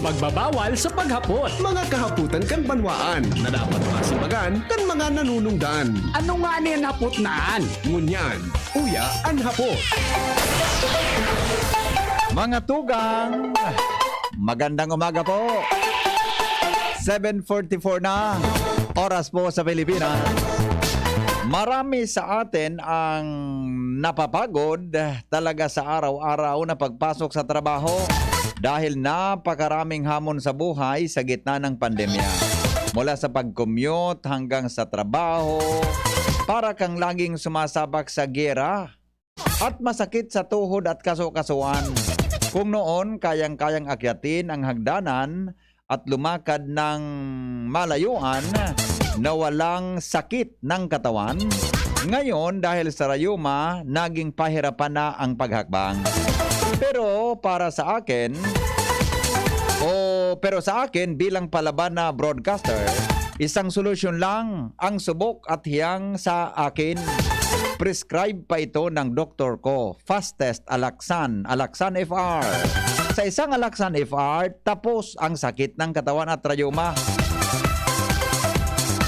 Pagbabawal sa paghapot. Mga kahaputan kan banwaan na dapat masimbagan kan mga nanunungdan. Ano nga niyan hapot naan? Ngunyan, uya ang hapot. Mga tugang, magandang umaga po. 7:44 na, oras po sa Pilipinas. Marami sa atin ang napapagod talaga sa araw-araw na pagpasok sa trabaho dahil napakaraming hamon sa buhay sa gitna ng pandemya. Mula sa pag-commute hanggang sa trabaho, para kang laging sumasabak sa gera at masakit sa tuhod at kaso-kasuan. Kung noon kayang-kayang akyatin ang hagdanan at lumakad ng malayuan na walang sakit ng katawan, ngayon dahil sa rayuma, naging pahirapan na ang paghakbang. Pero sa akin bilang palaban na broadcaster, isang solusyon lang ang subok at hiyang sa akin. Prescribe pa ito ng doktor ko. Fastest Alaxan FR. Sa isang Alaxan FR, tapos ang sakit ng katawan at rayuma.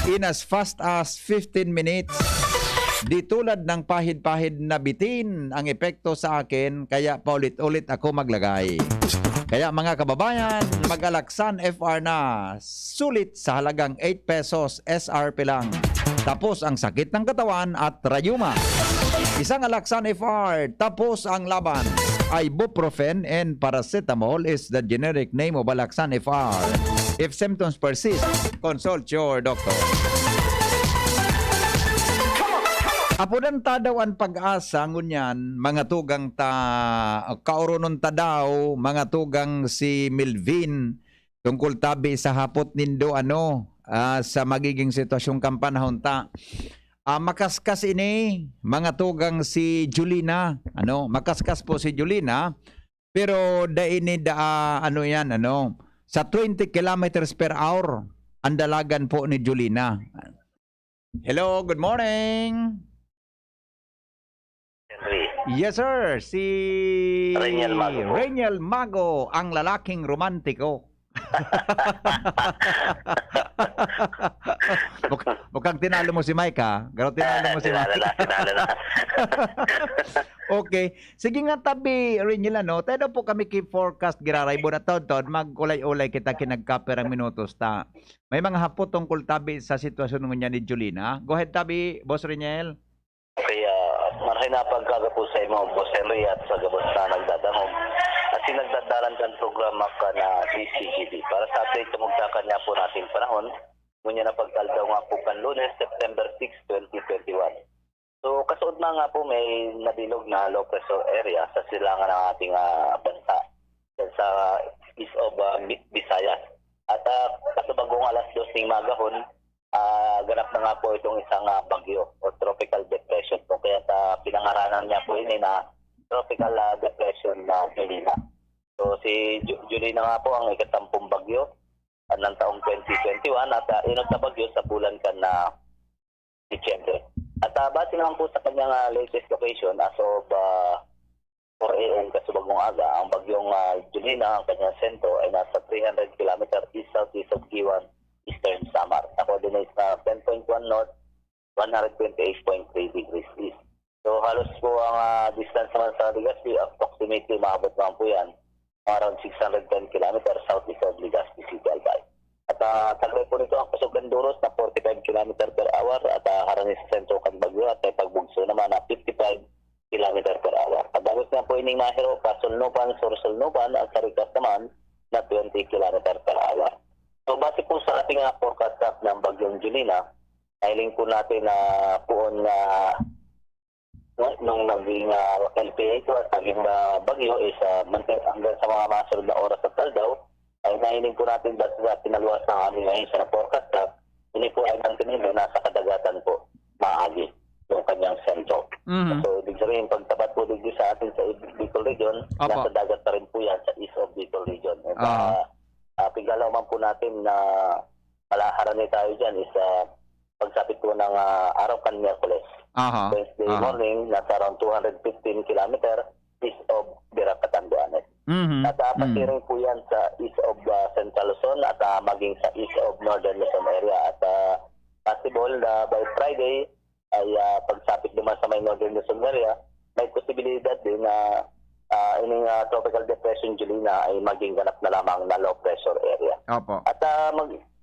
In as fast as 15 minutes. Di tulad ng pahid-pahid na bitin ang epekto sa akin, kaya paulit-ulit ako maglagay. Kaya mga kababayan, mag-Alaxan FR na. Sulit sa halagang 8 pesos SRP lang. Tapos ang sakit ng katawan at rayuma. Isang Alaxan FR, tapos ang laban. Ibuprofen and paracetamol is the generic name of Alaxan FR. If symptoms persist, consult your doctor. Apunan ta daw ang pag-asa ngunyan, mga tugang kaurunon ta daw, mga tugang si Milvin, tungkol tabi sa hapot nindo sa magiging sitwasyong kampanahon ta. Makaskas ini, mga tugang si Julina, makaskas po si Julina, pero sa 20 kilometers per hour, ang dalagan po ni Julina. Hello, good morning. Henry. Yes, sir. Si Reynel Mago, ang lalaking romantiko. Mukhang tinalo mo si Mike, ha? Pero tinalo mo si Mike. Tinalo na. Okay. Sige nga tabi, Reynel, tayo po kami ki-forecast giraray mo na taon-taon, mag-ulay-ulay kita kinagkaper ang minutos ta. May mga hapot tungkol tabi sa sitwasyon niya ni Julina. Go ahead tabi, Boss Reynel. Okay, marhay na pagkagapo sa imo, Boss Henry, at sa gabos na nagdadangog. At sinagdadalan kan programa ka na DZGB. Para sa update sa magtakan niya po natin panahon, ngunyan na pagkaldaw nga po kan Lunes, September 6, 2021. So, kasuod na nga po may nabilog na low pressure area sa silangan ng ating bansa sa east of Visayas. At kasabagong alas 2 ng magahon, ganap na nga po itong isang bagyo o tropical depression po. Kaya pinangaranan niya po ini na tropical depression na Julina. So si Julina nga po ang ikatampung bagyo ng taong 2021 at inot na bagyo sa bulan kan na Disyembre. At base naman po sa kanyang latest location as of 4 a.m. kasubagong aga, ang bagyong Julina, ang kanyang sentro ay nasa 300 km east-southeast of Giwan, Eastern Samar. Na coordinates na 10.1 north, 128.3 degrees east. So halos po ang distance naman sa Legazpi, approximately maabot naman po yan, around 610 km southeast of Legazpi City, Albay. At taglay po nito ang Pasugan Duros na 45 km per hour at haranis sa sentro kan bagyo at may pagbugso naman na 55 km per hour. At dagos na po ining mahiro, Pasulnupan, Sursulnupan at Sarikas naman na 20 km per hour. So base po sa ating forecast ng bagyong Julina, nailing po natin na poon na nung naging LPA ito at naging bagyo is hanggang sa mga masunod na oras at kaldaw, ay nailing po natin dahil sa pinaluwas ng aming ngayon sa forecast ini po ay nangkinilo nasa kadagatan po maagi yung kanyang sentro. So ibig sabihin, pagtapat po dito sa atin sa Bicol Region, nasa dagat pa rin po yan sa east of Bicol Region. Pigalaw man po natin na malaharan tayo dyan is pagsapit po ng araw kan Miyerkules. Wednesday morning, nasa around 215 km east of Biracatanduanes. Mhm. At pasiring po yan sa east of Central Luzon at maging sa east of Northern Luzon area. At possible na by Friday ay pagsapit naman sa may Northern Luzon area, may posibilidad din na ining tropical depression Julina ay maging ganap na lamang na low pressure area. Opo. At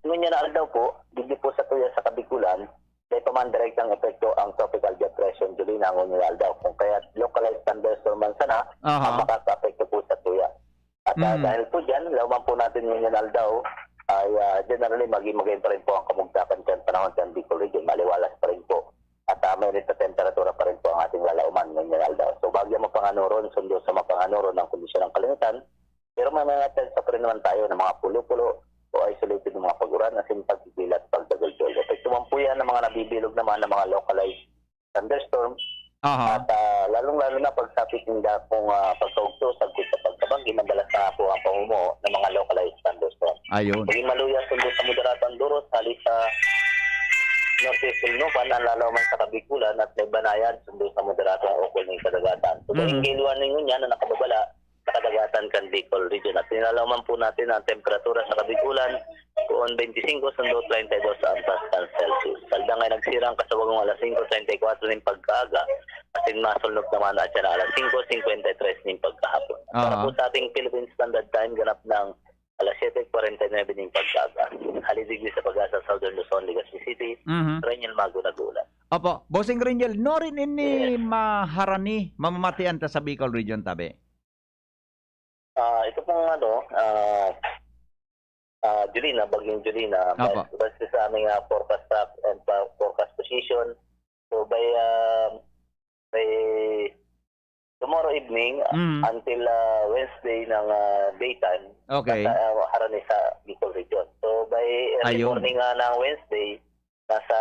ngunya na daw po, digdi po sa tuya sa Kabikulan, may paman direktang epekto ang tropical depression Julina ngunya na daw. Kung kaya localized thunderstorm man sana, Aha. makaka-apekto po sa tuya. At dahil po dyan, laman po natin ngunya na daw, ay generally maging pa rin po ang kamugtakan dyan panahon dyan Bicol region, maliwalas pa rin po. At mainit na temperatura pa rin po ang ating lalauman ngayon daw. So bagyo mapanganuron, sundo sa mapanganuron ng kondisyon ng kalinitan. Pero may mga chance pa rin naman tayo ng mga pulo-pulo o isolated ng mga paguran as in pagpipila at pagdagol-dol. Epekto man po yan ng mga nabibilog naman ng mga localized thunderstorm. Aha. At lalong-lalo na pagsapit nila kung pagkaugto, sagkot sa pagkabanggi, madalas na po ang pamumuo ng mga localized thunderstorm. Ayun. Maging maluya sundo sa moderatang duros, halis sa Northeast Ilnopan, ang lalaman sa Kabikulan at may banayan sundo sa moderatang ukol ng kadagatan. So, kung giluan ninyo niya na nakababala sa kadagatan kan Bicol region. At nilalaman po natin ang temperatura sa Kabikulan kuon 25 sundo 32 sa Pascal Celsius. Saldang ay nagsirang kasawagong alas 5:34 ng pagkaaga at masulnog naman at siya na alas 5:53 ng pagkahapon. Para po sa ating Philippine Standard Time, ganap ng alas 7:49 ng pagkaaga. Halidigli sa Pag-asa, Southern Luzon, Legazpi City, Renyel Mago nagulat. Opo, Bossing Ringel, no rin ini maharani, mamamatian ta sa Bicol region tabi. Ito pong Julina, Bagyong Julina, basta sa aming forecast track and forecast position. So by tomorrow evening until Wednesday ng daytime, Okay. harani sa Bicol region. So by early morning ng Wednesday, nasa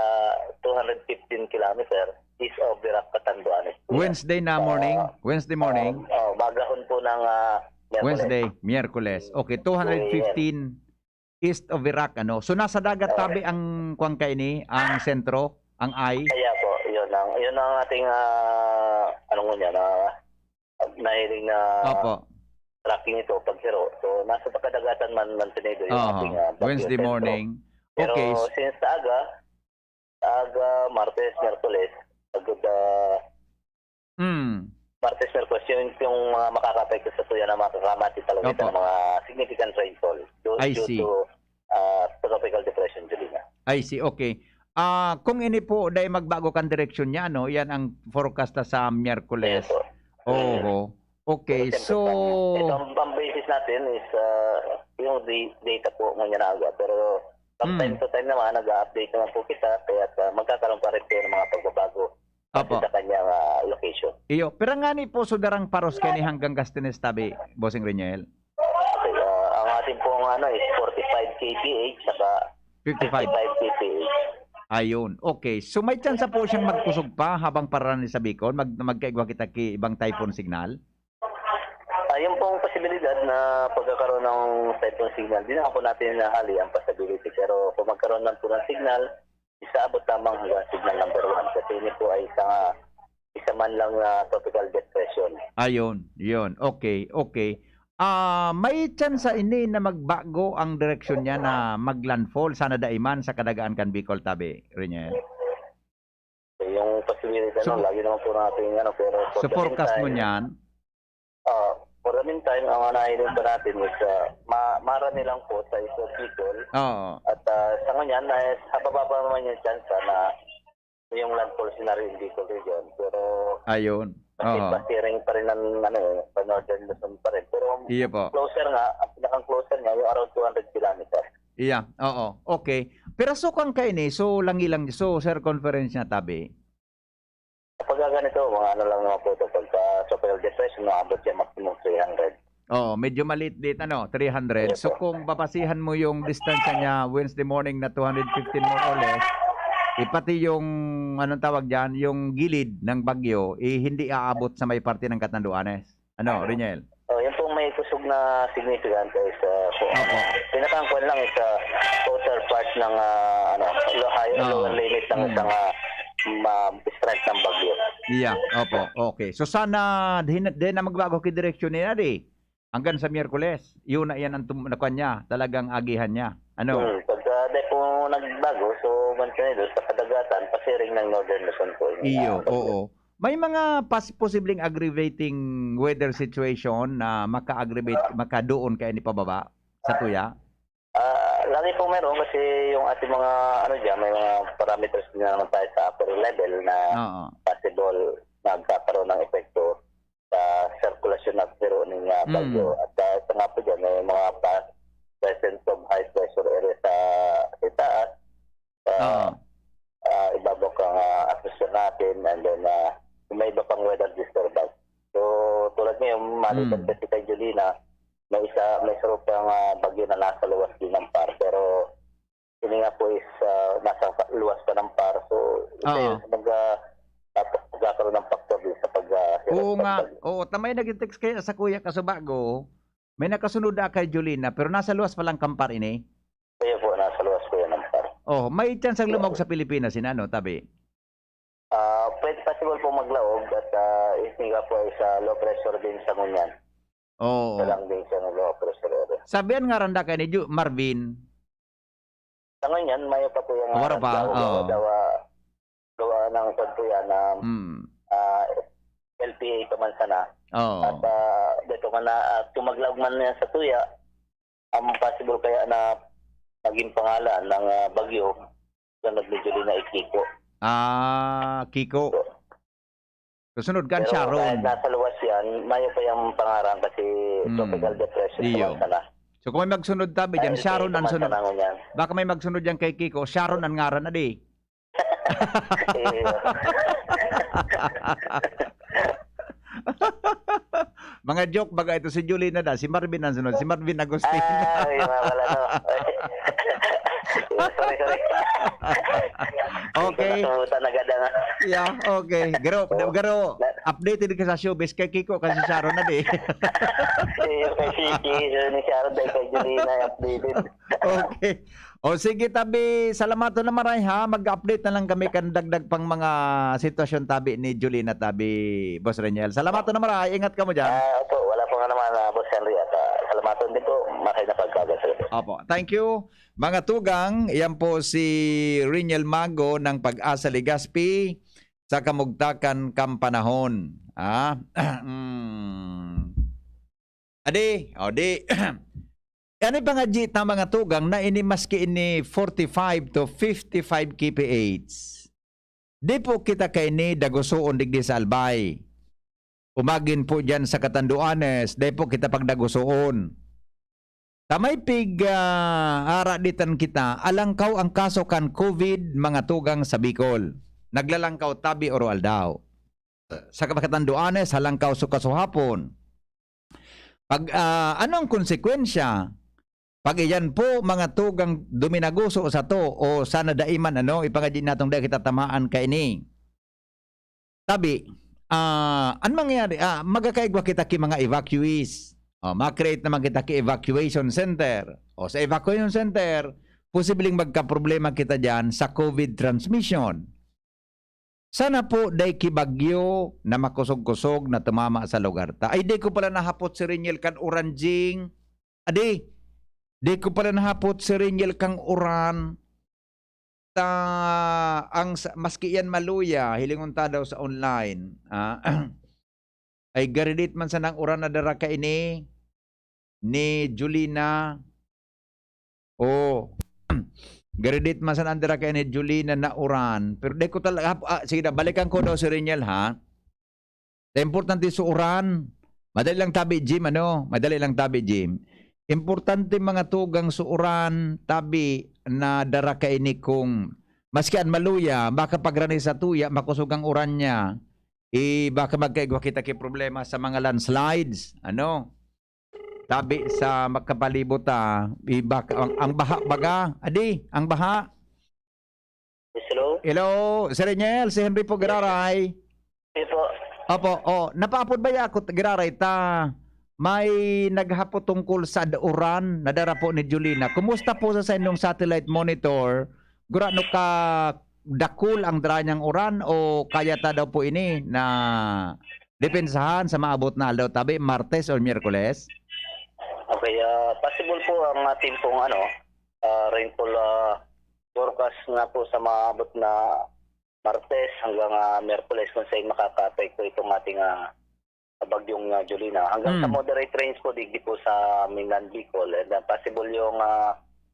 215 kilometer east of the Catanduanes. Wednesday na morning? Wednesday morning? Magahon po ng Miyerkules. Wednesday, Miyerkules. Okay, 215 east of Iraq, ano? So nasa dagat tabi ang kuwang kaini, ang sentro, ang I? Kaya po, yun ang ating nahiling na tracking ito pag-zero. So nasa pagkadagatan man tinido yung ating Wednesday sentro. morning. Pero Okay. since aga, Martes, Miyerkules, Martes, Miyerkules, yung mga makakapekto sa tuya na makakamati talaga ng mga significant rainfall due to tropical depression, Julina. I see, okay. Kung ini po dahil magbago kan direksyon niya, no? Yan ang forecast sa Miyerkules. Oo. Okay, so ito ang basis natin is yung data po ngayon na aga. Pero from time to time naman, nag-update naman po kita. Kaya magkakaroon pa rin po ng mga pagbabago sa kanyang location. Iyo, pero nga ni po sudarang paros kani hanggang Gastines tabi, Bossing Reniel? Okay, ang ating pong is 45 kph saka 55 kph. Ayun. Okay. So may chance po siyang magkusog pa habang parani sa Bicol? Magkaigwa kita ki ibang typhoon signal? Yung pong posibilidad na pagkakaroon ng typhoon signal, di na po natin nahali ang possibility. Pero kung magkaroon lang po ng signal, isaabot lamang hanggang signal number 1. Kasi ini po ay isa man lang tropical depression. Ayun. Yun. Okay. Okay. May chance ini na magbago ang direksyon niya na maglandfall sana daiman sa kadagaan kan Bicol tabi, Reniel? Yung possibility lagi naman po natin pero so forecast mo niyan? For the meantime, ang anahin pa natin is marami lang po sa iso Bicol. At sa ngayon, sa baba pa naman yung chance na yung landfall scenario in Bicol region. Pero ayun. Pasiring pa rin ng Northern Luzon pa rin. Pero iya po. Closer nga, ang pinakang-closer nga, yung around 200 kilometers. Iya, oo. Okay. Pero so kung kayo ni, so langilang, so circumference niya tabi? Kapag ganito, mga lang mga po ito, pagka tropical depression, nakabot siya maximum 300. Medyo maliit dito, 300. So kung babasihan mo yung distansya niya Wednesday morning na 215 more or less, pati yung, anong tawag dyan, yung gilid ng bagyo, hindi aabot sa may parte ng Catanduanes. Reniel? Yan pong may kusog na significant is, pinakangkuan lang is outer part ng lower limit ng isang strength ng bagyo. Yeah, opo, okay. So sana din na magbago ki direksyon niya di. Hanggang sa Miyerkules. Yun na yan ang nakuha niya. Talagang agihan niya. Ano? Pagka dahil po nagbago, so Manzanillo sa kadagatan, pasiring ng Northern Luzon po. Iyo, oo. May mga posibleng aggravating weather situation na maka-aggravate, makadoon kayo ni pababa sa tuya? Lagi po meron kasi yung ating mga may mga parameters din naman tayo sa upper level na possible nagkakaroon ng epekto sa sirkulasyon ng pero ng bagyo. At sa nga po dyan, may mga presence of high pressure area sa itaas. Ibabok ang atmosphere natin and then may iba pang weather disturbance. So tulad ngayon, maliban kasi kay Julina, may sarap pang bagyo na nasa luwas din ng PAR. Pero yun nga po is nasa luwas pa ng PAR. So ito yung magkakaroon ng factor din sa Oo nga. Oo, tamay nag-text kayo sa kuya Kasubago. May nakasunod na kay Julina pero nasa luwas pa lang kampar ini. Kaya po, nasa luwas po yan ng PAR. Oh, may chance ang lumog sa Pilipinas sinano, tabi? Pwede possible po maglaog at ising nga po ay sa low pressure din sa ngunyan. Oo. Ito lang din siya ng low pressure area. Sabihan nga randa kay ni Marvin. Sa ngunyan, may pa po yung Wala pa? gawa ng konto yan na LPA paman sana. At dito ka na tumaglaog man yan sa tuya, ang possible kaya na maging pangalan ng bagyo na nagbigyo na Kiko. Kiko. Susunod kan Pero Sharon. kahit nasa luwas yan, mayo pa yung pangarang kasi tropical depression paman sana. So kung may magsunod tabi dyan, Sharon ang sunod. Baka may magsunod dyan kay Kiko, Sharon ang ngaran na di. Mga joke baga ito si Julie na da, si Marvin ang sunod, si Marvin Agustin. Yung wala no. Sorry. Okay. Yeah, okay. Garo, updated ka sa showbiz kay Kiko kasi Sharon na di. Yung kay Siki, ni Sharon dahil kay Julina updated. Okay. O sige tabi, salamato na maray ha. Mag-update na lang kami kan dagdag pang mga sitwasyon tabi ni Julina tabi, Boss Reniel. Salamato na maray. Ingat ka mo dyan. Opo, wala po nga naman Boss Henry at salamato din po. Makay na pagkagas. Opo, thank you. Mga tugang, yan po si Reniel Mago ng Pag-asa Legazpi sa Kamugtakan Kampanahon. Adi. Ano ba nga na mga tugang na ini maski ini 45 to 55 kph. Di po kita kay ni dagusoon digdi sa Albay. Umagin po dyan sa Katanduanes, di po kita pagdagusoon. Tamay pig araditan kita, alangkaw ang kaso kan COVID mga tugang sa Bicol. Naglalangkaw tabi oro aldaw. Sa Katanduanes, halangkaw so kasuhapon. Pag anong konsekwensya? Pag iyan po mga tugang duminaguso sa to o sana daiman ipangadin natong dahil kita tamaan kay ni. Tabi, ano mangyayari? Magkakaigwa kita ki mga evacuees. Ma-create naman kita ki evacuation center. O sa evacuation center, posibleng magka-problema kita dyan sa COVID transmission. Sana po day kibagyo na makusog-kusog na tumama sa lugar ta. Ay, di ko pala nahapot si Reniel kan Oranjing. Adi, di ko pala nahapot si Reniel kang Uran. Ang maski yan maluya, hilingon ta daw sa online. Ay garidit man sa nang Uran na dara ka ini ni Julina. Garidit man sa nang dara ka ni Julina na Uran. Pero di ko talaga, sige na, balikan ko daw si Reniel ha. Importante sa Uran. Madali lang tabi Jim, Madali lang tabi Jim. Importante mga tugang suuran, tabi na dara ka ini kung maski an maluya, baka pagrani sa tuya, makusugang uran niya, baka magkaigwa kita ki problema sa mga landslides, tabi sa makapalibot baka ang baha baga, ang baha. Hello, Sir Reniel, si Henry po Gararay. Opo, napaapod ba yakot Gararay ta? May naghapot tungkol sa uran na dara po ni Julina. Kumusta po sa inyong satellite monitor? Gura no ka dakul ang dara niyang uran o kaya ta daw po ini na depensahan sa maabot na aldaw tabi Martes o Miyerkules? Okay, possible po ang ating pong rainfall forecast nga po sa maabot na Martes hanggang Miyerkules kung saan makaka-apekto itong ating bagyong Julina. Hanggang sa moderate rains po digdi po sa Mindan Bicol, and possible yung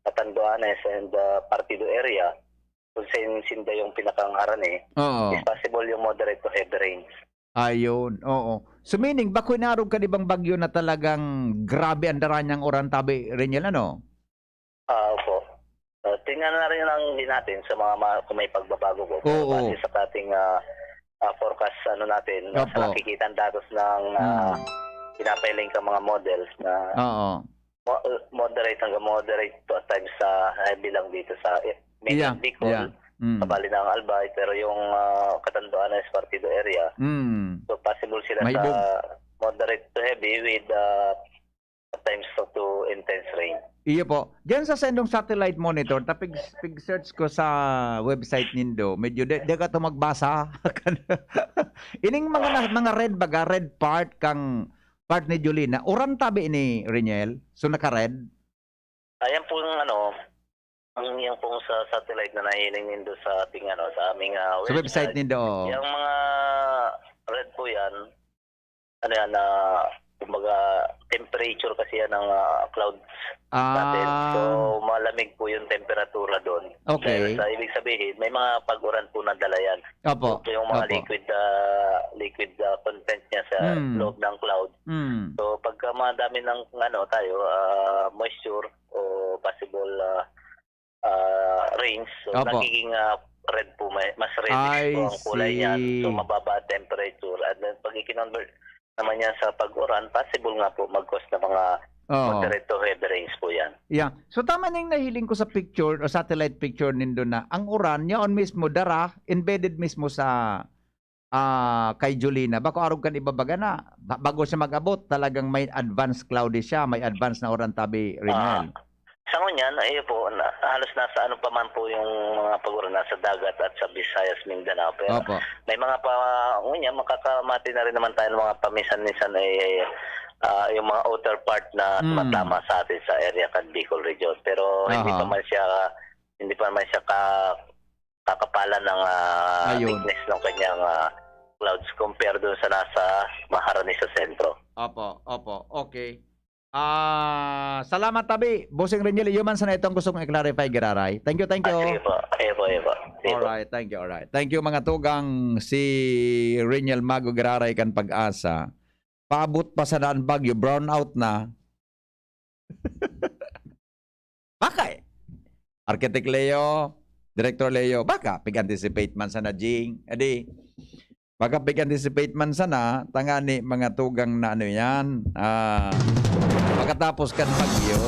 Catanduanes and Partido area kung saan sinda yung pinakangharan Oo. is possible yung moderate to heavy rains. Ayun, oo. So meaning, bako inarog ka ibang bagyo na talagang grabe ang dara niyang Orantabe, Reniel, ano? Opo. Tingnan na rin lang din natin sa mga kung may pagbabago po. Oo. Base sa ating forecast natin, Opo. sa nakikita ang datos ng pinapailing ka mga models na Oo. moderate hanggang moderate to at times sa heavy lang dito sa Mindan Bicol. Yeah. Kabali ng Albay, pero yung Catanduanes Partido area, so possible sila May sa bug. moderate to heavy with at times to intense rain. Iyo po. Diyan sa sendong satellite monitor, tapig search ko sa website nindo, medyo de ka to magbasa. Ining mga red baga, red part kang part ni Julina. Orantabe ni Reniel. So naka-red. Ayan po yung pong sa satellite na nahiling nindo sa ating sa aming Sa website nindo. Yung mga red po yan, kumbaga temperature kasi yan ng clouds natin. So malamig po yung temperatura doon. Okay. Sa ibig sabihin, may mga pag-uran po na dala yan. Opo. So, yung mga Opo. liquid content niya sa loob ng cloud. So pagka madami ng moisture o possible rains, so Opo. nagiging red po, mas reddish po ang kulay niyan. So mababa ang temperature. And then pag i-convert naman yan sa pag-uran, possible nga po mag-cause na mga moderate to heavy rains po yan. Yeah. So tama ning nahiling ko sa picture o satellite picture nindo na ang uran yaon mismo dara embedded mismo sa kay Julina. Bako arog kan ibabaga na bago siya mag-abot talagang may advanced cloudy siya, may advanced na Orantabe, Reniel. Sa ngunyan, po, halos nasa pa man po yung mga pag-uran nasa dagat at sa Visayas, Mindanao. Pero Opo. may mga ngunyan, makakamati na rin naman tayo ng mga pamisan-misan yung mga outer part na tumatama sa atin sa area kan Bicol region. Pero hindi pa man siya kakapalan ng thickness ng kanyang clouds compare doon sa nasa maharani sa sentro. Opo. Okay. Salamat tabi. Bossing Reniel, man sana itong gusto kong i-clarify, Giraray. Thank you. Sige po. Alright, thank you. Alright. Thank you mga tugang si Reniel Mago Giraray kan Pag-asa. Paabot pa sa daan bagyo, brown out na. Baka Architect Leo, Director Leo, baka pig-anticipate man sana Jing. Edi, baka pig-anticipate man sana, tangani mga tugang na yan. Pagkatapos kan bagyo,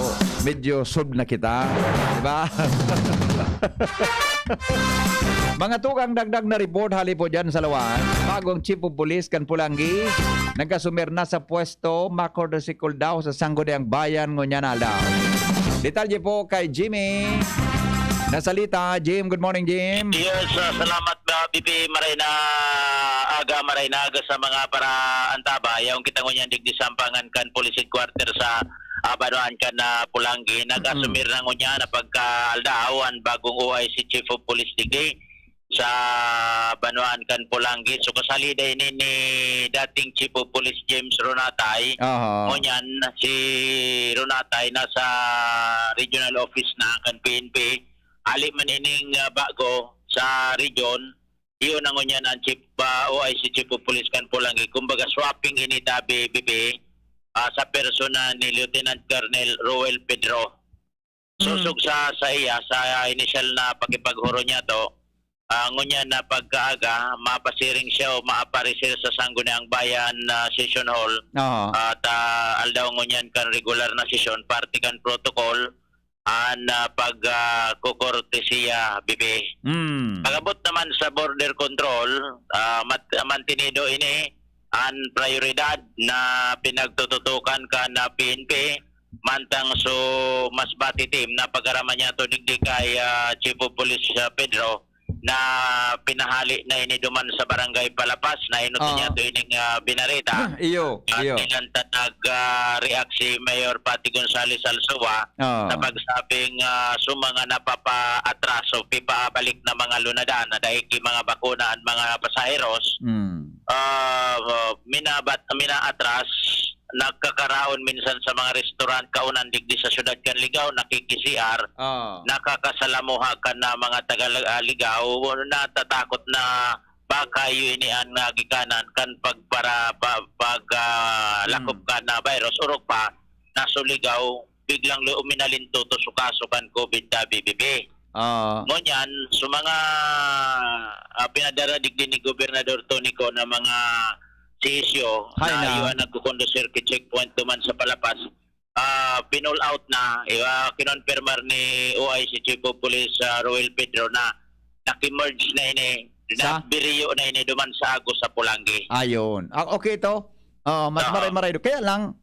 medyo sub na kita. Diba? Mga tugang dagdag na report hali po dyan sa Lawan. Bagong Chief of Police kan Pulangi. Nagkasumir na sa pwesto. Makordasikol daw sa Sangguniang Bayan ngunya na daw. Detalye po kay Jimmy. Nasalita. Jim, good morning Jim. Yes, salamat BP Maraynaga sa mga para antaba. Yung kita ngunyan digdi sampangan kan police headquarter sa Banuan kan na Pulangi. Nag-asumir na ngunya na pagka-aldaawan bagong OIC Chief of Police digdi sa Banuan kan Pulangi. So kasali din ni dating Chief of Police James Ronatay. Ngunyan si Ronatay nasa regional office na kan PNP. Ali manining bago sa region, iyon ang ngunyan ang OIC Chief of Police kan Pulangi. Kumbaga swapping ini tabi BP sa persona ni Lieutenant Colonel Roel Pedro. Susog sa iya sa initial na pakipaghuro niya to, ngunyan na pagkaaga mapasiring siya o maaparisir sa Sangguniang Bayan Session Hall. At aldaw ngunyan kan regular na session, party kan protocol an pagkukortesiya BP. Pagabot naman sa border control, mantinido ini an prioridad na pinagtututukan ka na PNP mantang so mas bati team na pagaraman niya to digdi kay Chief of Police Pedro na pinahali na ini duman sa barangay Palapas na inot niya to ining binarita. Iyo. Ilanta nag-react si Mayor Pati Gonzales Alsoa sa pagsabing sumanga napapa-atraso pipabalik na mga lunadan na dahil mga bakuna at mga pasaheros mina-atras nagkakaraon minsan sa mga restaurant kaunan digdi sa syudad Kanligaw nakikisiar nakakasalamuha ka na mga taga-ligaw natatakot na baka yun ang gikanan kan lakop ka na virus urok pa nasuligaw biglang uminalinto to sukasukan COVID na BBB. Ngunyan, so mga pinadaradig din ni Gobernador Tonico na mga sisyo na iwan nagkukondo circuit checkpoint duman sa Palapas, pinull out na, kinonfirmar ni OIC Chief of Police Roel Pedro na nakimerge na ini, biriyo na ini duman sa Agos sa Pulangi. Ayun. Okay ito. Mas maray-maray. Kaya lang,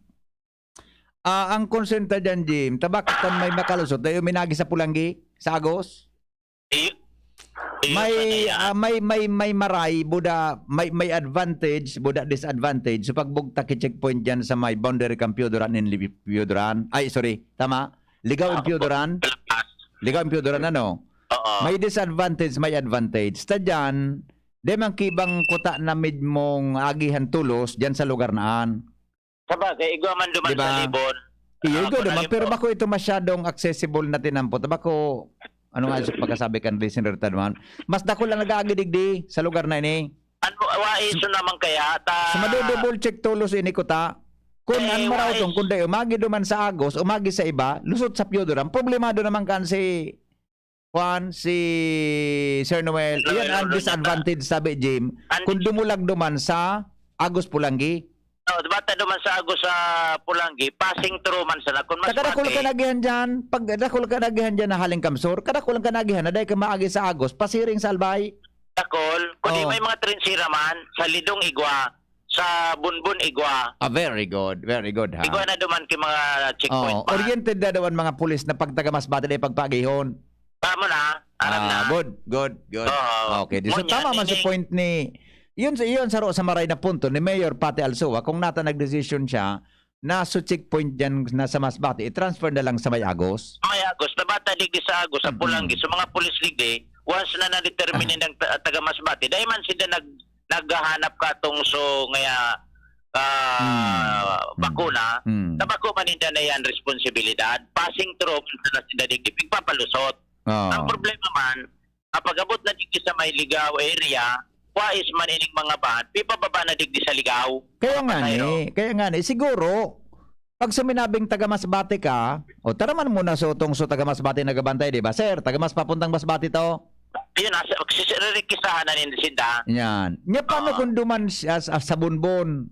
ang konsenta dyan, Jim, bakit may makalusot? Dahil minagi sa Pulangi, sa Agos? May maray buda may advantage buda disadvantage so pagbugta ki checkpoint diyan sa may boundary kang Piodoran in Piodoran tama ligaw in Piodoran ano may disadvantage may advantage ta diyan de man kibang kuta na mid mong agihan tulos diyan sa lugar naan sabagay igwa man duman sa Libon igwa duman pero bako ito masyadong accessible na tinampot bako ano nga pagkasabi kan listener tadman mas dako lang nagaagi sa lugar na ini ano waiso naman kaya ta so double check tulos ini ko ta kung ang marawtong kung dayo umagi duman sa Agos umagi sa iba lusot sa Piodoran problemado naman kan si Sir Noel iyan ang disadvantage sabi Jim kung dumulag duman sa Agos Pulangi bata duman sa Agos sa Pulangi, passing through man sila. Kung mas kadakol ka nagihan dyan, pag kadakol ka nagihan dyan na haling kamsur, kadakol ka nagihan na dahil ka maagi sa Agos, pasiring sa Albay. Dakol, kundi may mga trinsira man, sa Lidong Igwa, sa Bunbun Igwa. Very good ha. Igwa na duman ki mga checkpoint man. Oriented na dawan mga pulis na pagtagamasbate na ipagpagihon. Tama na, alam na. Good. Okay, so tama man sa point ni Iyon sa maray na punto ni Mayor Pati Alsoa kung nata nagdesisyon siya na sa checkpoint dyan na sa Masbate, i-transfer na lang sa May Agos. May Agos, nabata digdi sa Agos, sa Pulangi, sa mga pulis digdi, once na na-determine ng taga Masbate, dahil man sila naghahanap ka tong so ngaya bakuna, tabako man hindi na yan responsibilidad, passing through na sila digdi, pigpapalusot. Ang problema man, kapag abot na digdi sa May Ligaw area, wais man ining mga bahan, pipababa na digdi sa ligaw. Kaya nga ni, siguro, pag suminabing taga-Masbate ka, o tara man muna sa utong so taga-Masbate nagabantay, di ba? Sir, taga-Mas papuntang Masbate to? Yun, rikisahan na ni Sinda. Yan. Nya paano kung duman siya sa Bunbon?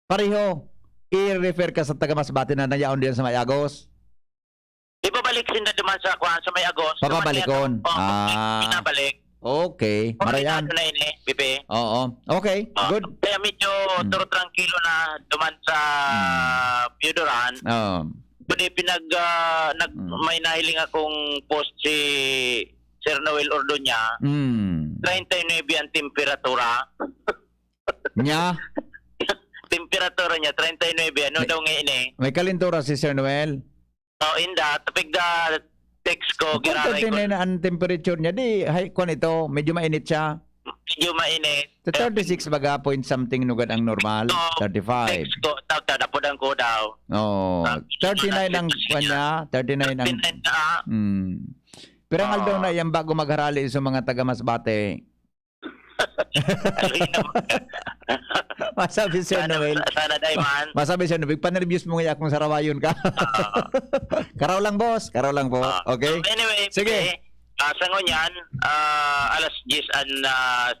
Pareho, i-refer ka sa taga-Masbate na nayaon din sa May Agos? Ibabalik Sinda duman sa May Agos. Papabalikon? Pinabalik. Okay, marayan. Na ini, Bibi. Oo. Okay, good. Kaya medyo tranquilo na duman sa Piodoran. Kundi may nahiling akong post si Sir Noel Ordoña. 39 ang temperatura. Nya? Temperatura niya, 39. Ano daw nga ini? May kalintura si Sir Noel? Inda. Tapig da text ko, kung 39 ang temperature niya, di, kung ito, medyo mainit siya. Medyo mainit. 36 baga, point something nugad ang normal. 35. Text ko, napudang ko daw. 39 ang kanya, 39 ang... Pero ang aldaw na yan bago magharali sa mga taga-Masbate. Masabi Sir Noel. Sana dayman. Masabi Sir Noel, panervyos mo ngayon kung sarawayon ka. Karaw lang boss, karaw lang po. Okay? Anyway, sige. Sa ngunyan, alas 10 ang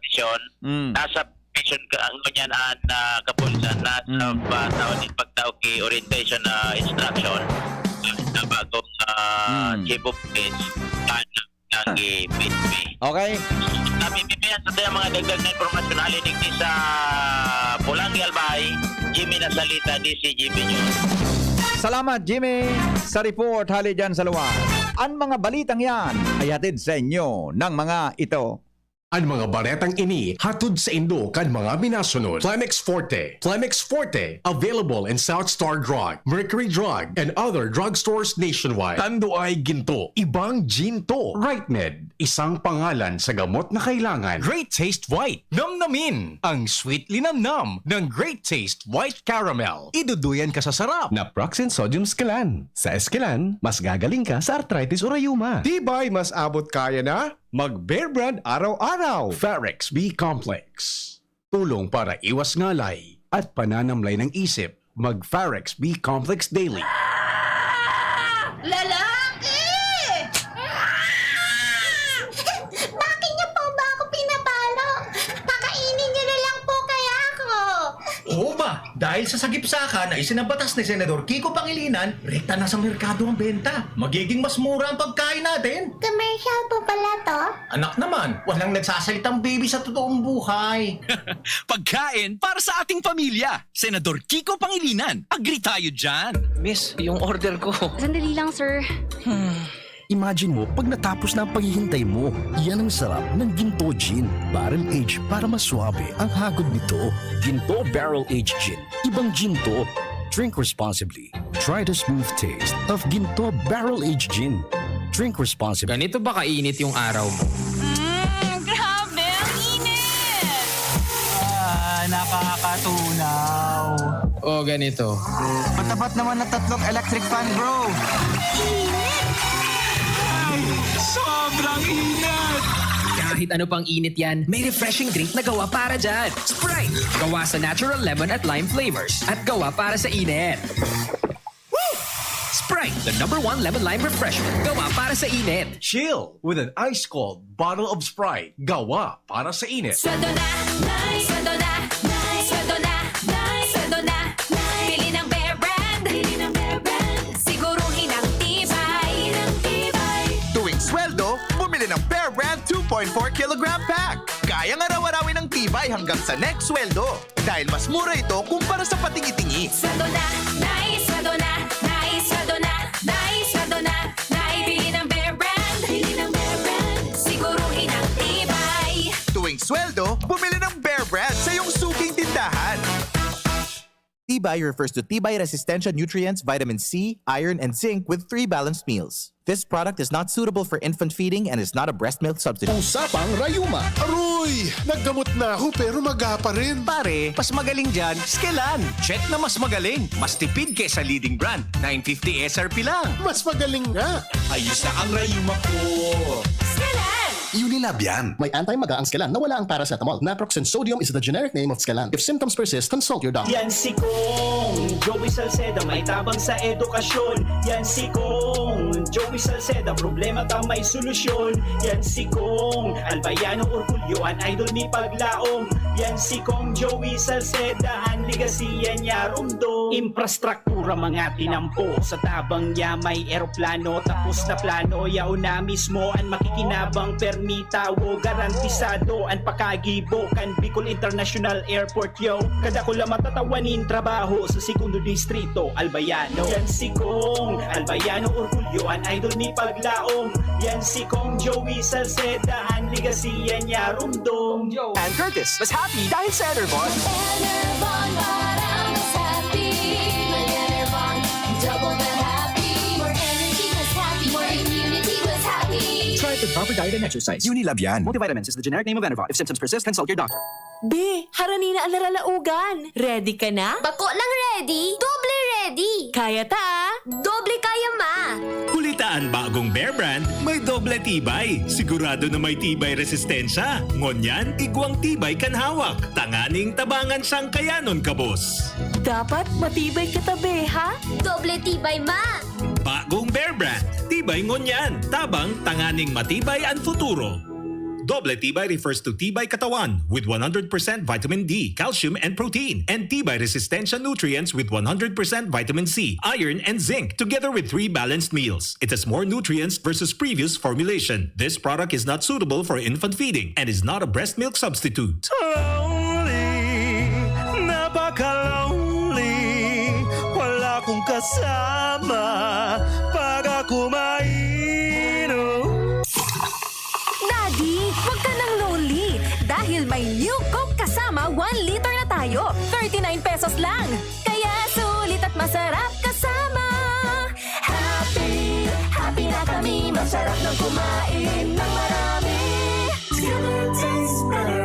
sesyon. Nasa session ka ngunyan ang kapulisan na sa taon din pagtao ki orientation instruction na bagong chief of police nagi PNP. Okay. Bibibihan sa tayo mga dagdag na informasyon halinig sa Pulangi Albay, Jimmy Nasalita, DZGB News. Salamat Jimmy sa report hali dyan sa luwan. Ang mga balitang yan ay hatid sa inyo ng mga ito. Ang mga baretang ini hatod sa Indo kan mga minasunod. Flemex Forte. Flemex Forte, available in South Star Drug, Mercury Drug, and other drugstores nationwide. Tando ay ginto, ibang ginto. RightMed, isang pangalan sa gamot na kailangan. Great Taste White. Namnamin ang sweet linamnam ng Great Taste White Caramel. Iduduyan ka sa sarap. Naproxen sodium scalan. Sa escalan, mas gagaling ka sa arthritis o rayuma. Tibay mas abot kaya na? Mag-Bear Brand araw-araw. Farex B Complex. Tulong para iwas ngalay at pananamlay ng isip. Mag-Farex B Complex Daily. Lalaki! Bakit niyo po ba ako pinapalo? Pakainin niyo na lang po kaya ako. Oo ba? Dahil sa sagipsakan na isinabatas ni Senador Kiko Pangilinan, rekta na sa merkado ang benta. Magiging mas mura ang pagkain natin. Commercial po pala to? Anak naman, walang nagsasalitang baby sa totoong buhay. Pagkain para sa ating pamilya. Senador Kiko Pangilinan. Agree tayo dyan. Miss, yung order ko. Sandali lang, sir. Imagine mo, pag natapos na ang paghihintay mo, yan ang sarap ng Ginto Gin. Barrel Aged para mas swabe ang hagod nito. Ginto Barrel Aged Gin. Ibang Ginto. Drink responsibly. Try the smooth taste of Ginto Barrel Aged Gin. Drink responsibly. Ganito ba kainit yung araw mo? Grabe, ang init! Nakakatunaw. O ganito. Patapat naman na 3 electric fan, bro. Sobrang init! Kahit ano pang init yan, may refreshing drink na gawa para dyan. Sprite! Gawa sa natural lemon at lime flavors. At gawa para sa init. Woo! Sprite, the #1 lemon lime refreshment. Gawa para sa init. Chill with an ice-cold bottle of Sprite. Gawa para sa init. Sweldo na, nice. Sweldo na, nice. Sweldo na, nice. Sweldo na, nice. Bili ng Bear Brand. Bili ng Bear Brand. Siguruhin ang tibay. Ng tibay. Tuwing sweldo, bumili ng Bear Brand 2.4 kilogram pack. Kayang araw-arawin ng tibay hanggang sa next sweldo. Dahil mas mura ito kumpara sa patingi-tingi. Sweldo na, nice. Sweldo na, nice. Sweldo na, nice. Sweldo na, nice. Bili ng Bear Brand. Bili ng Bear Brand. Siguruhin ang tibay. Tuwing sweldo, bumili ng Bear Brand sa iyong suking tindahan. Tibay refers to Tibay Resistensya nutrients, vitamin C, iron, and zinc with 3 balanced meals. This product is not suitable for infant feeding and is not a breast milk substitute. Usapang Rayuma. Aroy! Naggamot na ako pero maga pa rin. Pare, mas magaling dyan, Skelan. Check na mas magaling. Mas tipid kesa leading brand. 950 SRP lang. Mas magaling nga. Ayos na ang rayuma ko. Skelan! Unilab yan. May anti-maga ang Scalan na wala ang paracetamol. Naproxen sodium is the generic name of Scalan. If symptoms persist, consult your doctor. Yan si Kong Joey Salceda, may tabang sa edukasyon. Yan si Kong Joey Salceda, problema ta may solusyon. Yan si Kong Albayano Orgulyo, an idol ni Paglaom. Yan si Kong Joey Salceda, ang ligasiya niya rumdo. Infrastruktura mga tinampo, sa tabang niya may eroplano. Tapos na plano, yaw na mismo ang makikinabang permita wo garantisado ang pakagibo kan Bicol International Airport yo. Kada ko lang matatawanin trabaho sa segundo distrito Albayano. Yan si Kong Albayano Orgulyo, an idol ni Paglaom. Yan si Kong Joey Salceda, ang ligasiya niya rumdong. And Curtis, mas happy dahil sa Enervon. Enervon, parang mas happy. My Enervon, double the happy. More energy was happy. More immunity was happy. Try the proper diet and exercise. Unilab yan. Multivitamins is the generic name of Enervon. If symptoms persist, consult your doctor. Be, harani na ang naralaugan. Ready ka na? Bako lang ready. Doble ready. Kaya ta? Doble kaya ma. Kulitaan bagong Bear Brand, may doble tibay. Sigurado na may tibay resistensya. Ngonyan, igwang tibay kan hawak. Tanganing tabangan sang kayanon kabos. Dapat matibay ka tabi, ha? Doble tibay ma. Bagong Bear Brand, tibay ngonyan. Tabang tanganing matibay ang futuro. Doble tibay refers to tibay katawan with 100% vitamin D, calcium, and protein, and tibay resistensya nutrients with 100% vitamin C, iron, and zinc, together with 3 balanced meals. It has more nutrients versus previous formulation. This product is not suitable for infant feeding and is not a breast milk substitute. Lonely, napaka-lonely. Wala akong kasama pag ako mainom. Daddy, wag ka nang lonely. may new Coke kasama 1 liter na tayo. 39 pesos lang. Kaya sulit at masarap kasama. Happy, happy na kami. Masarap ng kumain ng marami. Tastes better.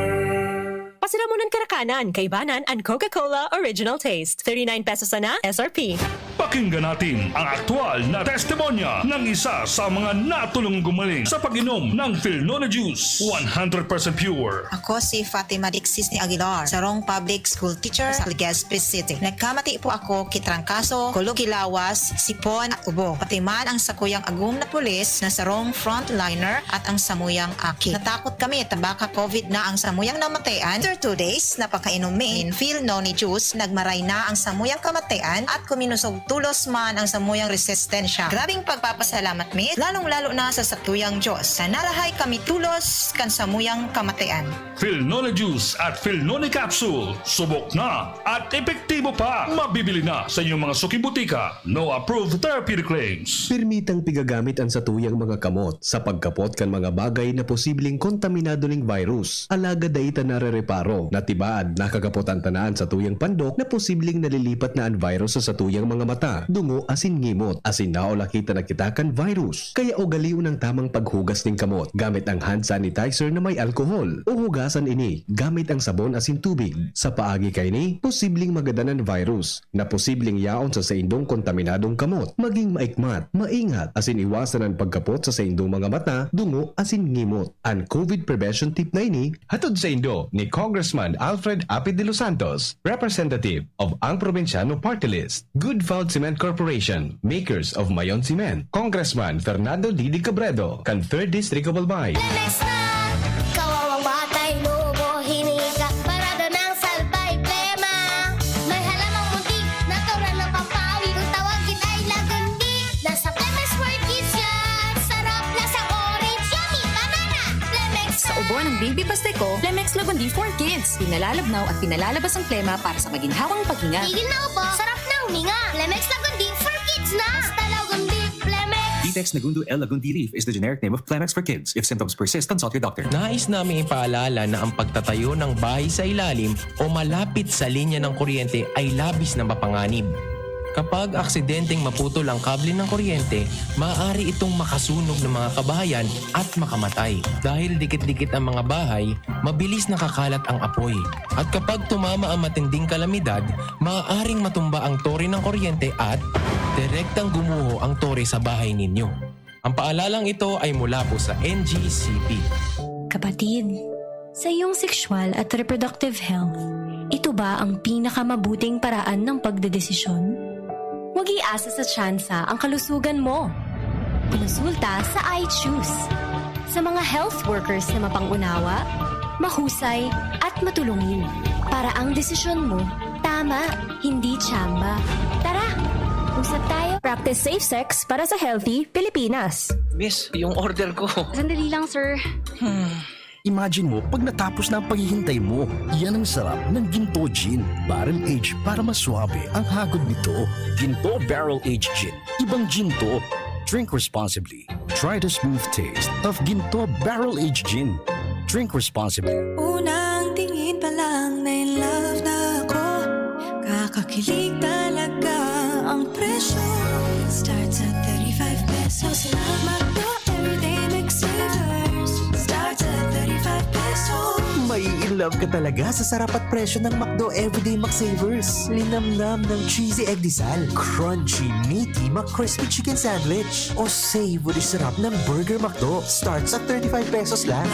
Pasiramunan Karakanan, Kaibanan, and Coca-Cola Original Taste. 39 pesos na SRP. Pakinggan natin ang aktwal na testimonya ng isa sa mga natulong gumaling sa pag-inom ng Philnona Juice. 100% pure. Ako si Fatima Dixis ni Aguilar, sarong public school teacher sa Legazpi City. Nagkamati po ako kitrangkaso, kulugilawas, sipon at ubo. Patiman ang sakuyang agum na pulis na sarong frontliner at ang samuyang aki. Natakot kami, tabaka COVID na ang samuyang namatayan. After 2 days, napakainumin Philnona Juice, nagmaray na ang samuyang kamatayan at kuminusog tulos man ang samuyang resistensya. Grabing pagpapasalamat mi, lalong-lalo na sa satuyang Diyos. Na narahay kami tulos kan samuyang kamatayan. Philnona Juice at Philnona Capsule. Subok na at epektibo pa. Mabibili na sa inyong mga suki-butika. No approved therapeutic claims. Permitang pigagamit ang satuyang mga kamot sa pagkapot kan mga bagay na posibleng kontaminado ning virus. Alaga daita narereparo na tibaad nakakapot ang tanaan sa tuyang pandok na posibleng nalilipat na ang virus sa satuyang mga mata, dungo asin ngimot, asin naolakita na kita kan virus. Kaya ugaliw ng tamang paghugas ng kamot gamit ang hand sanitizer na may alkohol o hugasan ini gamit ang sabon asin tubig. Sa paagi kay ni, posibleng magadanan virus na posibleng yaon sa indong kontaminadong kamot. Maging maikmat, maingat, asin iwasan ang pagkapot sa indong mga mata, dungo asin ngimot. Ang COVID prevention tip na ini, hatod sa indo ni Congressman Alfred Apid de los Santos, representative of ang Provinciano Party List, Good Found Cement Corporation, makers of Mayon Cement, Congressman Fernando Didi Cabredo, kan 3rd District of Albay. Lemex na! Kawawang batay, lobo, hinika, parada ng salbay, plema. May halamang muntik, natural ng pampawi, kung tawagin ay lagundi. Nasa Lemex for Kids yan, sarap lasang orange, yummy, banana. Lemex na! Sa ubo ng baby pasteko, Lemex Lagundi for Kids. Pinalalabnaw at pinalalabas ang plema para sa maginhawang paghinga. Tigil na upo, sarap na huminga. Lemex Lagundi for Kids na! Basta Lagundi, Lemex! Vitex Nagundu L. Lagundi Leaf is the generic name of Plemex for kids. If symptoms persist, consult your doctor. Nais namin ipaalala na ang pagtatayo ng bahay sa ilalim o malapit sa linya ng kuryente ay labis na mapanganib. Kapag aksidenteng maputol ang kable ng kuryente, maaari itong makasunog ng mga kabahayan at makamatay. Dahil dikit-dikit ang mga bahay, mabilis nakakalat ang apoy. At kapag tumama ang matinding kalamidad, maaaring matumba ang tore ng kuryente at direktang gumuho ang tore sa bahay ninyo. Ang paalalang ito ay mula po sa NGCP. Kapatid, sa iyong sexual at reproductive health, ito ba ang pinakamabuting paraan ng pagdedesisyon? Huwag iasa sa tsansa ang kalusugan mo. Konsulta sa iChoose. Sa mga health workers na mapangunawa, mahusay at matulungin. Para ang desisyon mo, tama, hindi tsamba. Tara, usap tayo. Practice safe sex para sa healthy Pilipinas. Miss, yung order ko. Sandali lang, sir. Imagine mo, pag natapos na ang paghihintay mo, yan ang sarap ng Ginto Gin. Barrel Aged para maswabe ang hagod nito. Ginto Barrel Aged Gin. Ibang Ginto. Drink responsibly. Try the smooth taste of Ginto Barrel Aged Gin. Drink responsibly. Unang tingin pa lang na in love na ako. Kakakilig talaga ang presyo. Starts at 35 pesos lang. Magdo everyday mix savers. Starts at 35 pesos. May in love ka talaga sa sarap at presyo ng McDo Everyday McSavers. Linamnam ng cheesy egg disal, crunchy, meaty McCrispy chicken sandwich, o savory sarap ng Burger McDo. Starts at 35 pesos lang.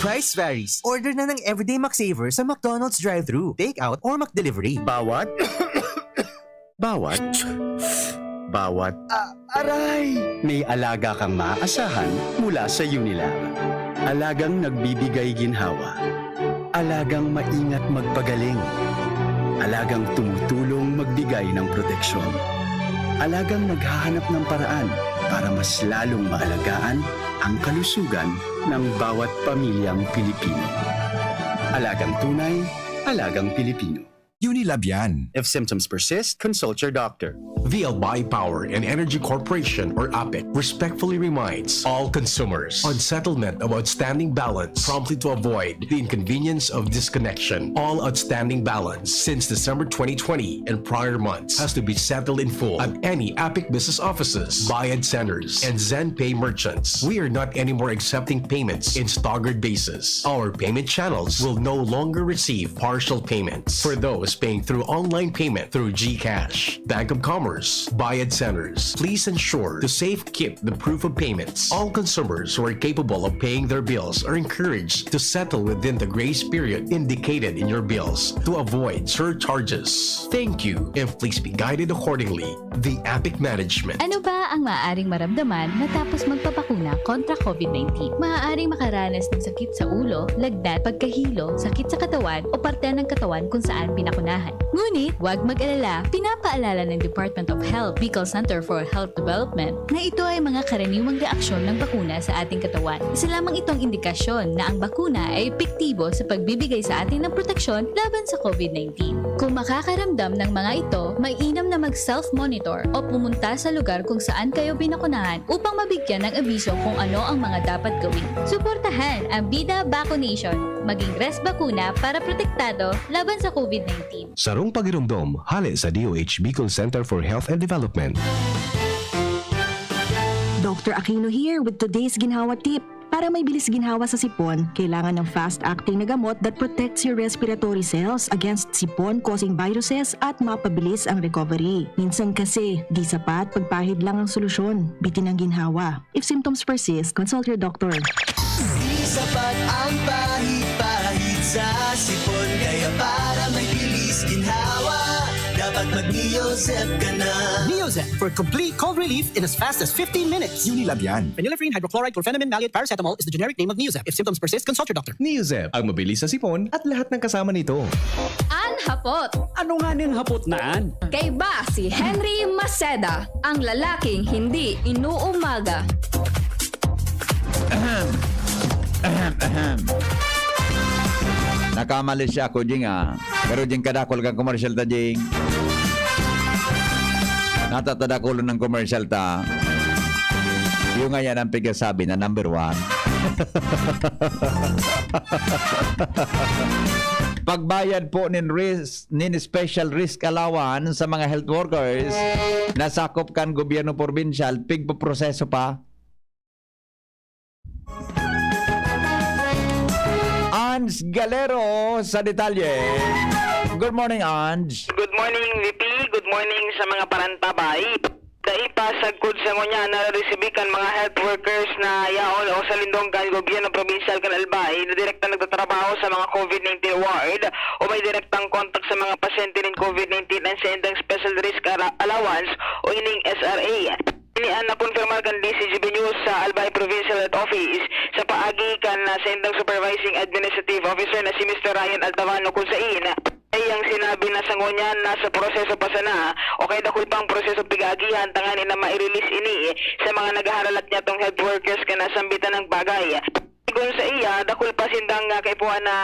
Price varies. Order na ng Everyday McSavers sa McDonald's drive-thru, take-out, or McDelivery. Bawat Aray! may alaga kang maaasahan mula sa Unilab. Alagang nagbibigay ginhawa. Alagang maingat magpagaling. Alagang tumutulong magbigay ng proteksyon. Alagang naghahanap ng paraan para mas lalong maalagaan ang kalusugan ng bawat pamilyang Pilipino. Alagang tunay, alagang Pilipino. Unilab yan. If symptoms persist, consult your doctor. The Albay Power and Energy Corporation, or APEC, respectfully reminds all consumers on settlement of outstanding balance promptly to avoid the inconvenience of disconnection. All outstanding balance since December 2020 and prior months has to be settled in full at any APEC business offices, Bayad centers, and ZenPay merchants. We are not anymore accepting payments in staggered basis. Our payment channels will no longer receive partial payments for those paying through online payment through GCash, Bank of Commerce, Bayad centers. Please ensure to safe keep the proof of payments. All consumers who are capable of paying their bills are encouraged to settle within the grace period indicated in your bills to avoid surcharges. Thank you, and please be guided accordingly. The APEC Management. Ano ba ang maaaring maramdaman matapos magpapakuna kontra COVID-19? Maaaring makaranas ng sakit sa ulo, lagnat, pagkahilo, sakit sa katawan o parte ng katawan kung saan pinakunahan. Ngunit, huwag mag-alala, pinapaalala ng Department of Health, Bicol Center for Health Development na ito ay mga karaniwang reaksyon ng bakuna sa ating katawan. Isa lamang itong indikasyon na ang bakuna ay epektibo sa pagbibigay sa atin ng proteksyon laban sa COVID-19. Kung makakaramdam ng mga ito, mainam na mag-self-monitor o pumunta sa lugar kung saan kayo binakunahan upang mabigyan ng abiso kung ano ang mga dapat gawin. Suportahan ang Bida Vaccination, maging rest bakuna para protektado laban sa COVID-19. Sarong pagirumdom, hali sa DOH Bicol Center for Health and Development. Dr. Aquino here with today's ginhawa tip. Para may bilis ginhawa sa sipon, kailangan ng fast-acting na gamot that protects your respiratory cells against sipon-causing viruses at mapabilis ang recovery. Minsan kasi, di sapat pagpahid lang ang solusyon. Bitin ang ginhawa. If symptoms persist, consult your doctor. Di sapat ang pahid-pahid sa sipon, kaya para may bilis ginhawa, dapat mag-Neozep ka na. Neozep for complete cold relief in as fast as 15 minutes. Unilab yan. Phenylephrine, hydrochloride, chlorphenamine, maleate, paracetamol is the generic name of Neozep. If symptoms persist, consult your doctor. Neozep, ang mabilis sa sipon at lahat ng kasama nito. Hapot. Ano nga ning hapot naan? Kay ba si Henry Maceda, ang lalaking hindi inuumaga. Nakamali siya ako, Jing, Pero Jing, kadakol kang commercial ta, Jing. Natatadakol ng commercial ta. Yung nga yan ang pigasabi na number 1. Pagbayad po nin special risk allowance sa mga health workers na sakop kan gobyerno probinsyal, pigpoproseso pa. Ange Galero sa detalye. Good morning, Ange. Good morning, VP. Good morning sa mga parantabay. Daipasagkod sa ngunya na resibikan mga health workers na yaon o sa lindonggan gobyerno provincial kan Albay na direktang nagtatrabaho sa mga COVID-19 ward o may direktang kontak sa mga pasyente ng COVID-19 at sa indang special risk allowance o ining SRA. Inian na konfirmar kan DZGB News sa Albay Provincial Health Office sa paagi kan sa indang supervising administrative officer na si Mr. Ryan Altavano kung saan ay ang sinabi na sa ngunyan nasa proseso pa sana o kay dakul pang proseso pigagihan tanganin na mai-release ini sa mga nagaharalat niya tong health workers ka nasambitan ng bagay. Kung sa iya, dakul pa sindang kaipuan na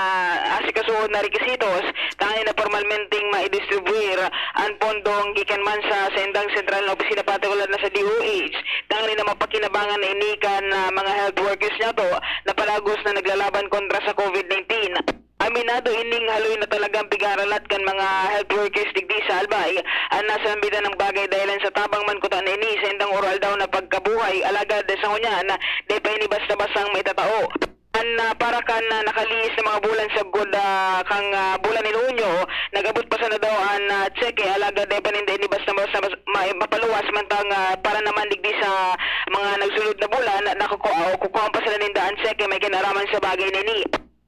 asikasuhod na requisitos tanganin na formalmenteng ma-distribuir ang pondong gikan man sa sendang sentral na opisina partikular na sa DOH tanganin na mapakinabangan na inikan na mga health workers niya to na palagos na naglalaban kontra sa COVID-19. Aminado ining haloy na talagang pigaralat kan mga health workers digdi sa Albay ang nasa ambitan ng bagay dahilan sa tabang man kutan ini sa indang oral daw na pagkabuhay alagad sa ngunya na di pa ini basta-bastang may tatao. Para kan nakaliis na mga bulan sa good kang bulan ni Lunyo nagabot pa sa na daw ang tseke alagad di pa hindi basta-basta mapaluwas man tang para naman digdi sa mga nagsulod na bulan nakukuha pa sila nindaan tseke may kinaraman sa bagay nini.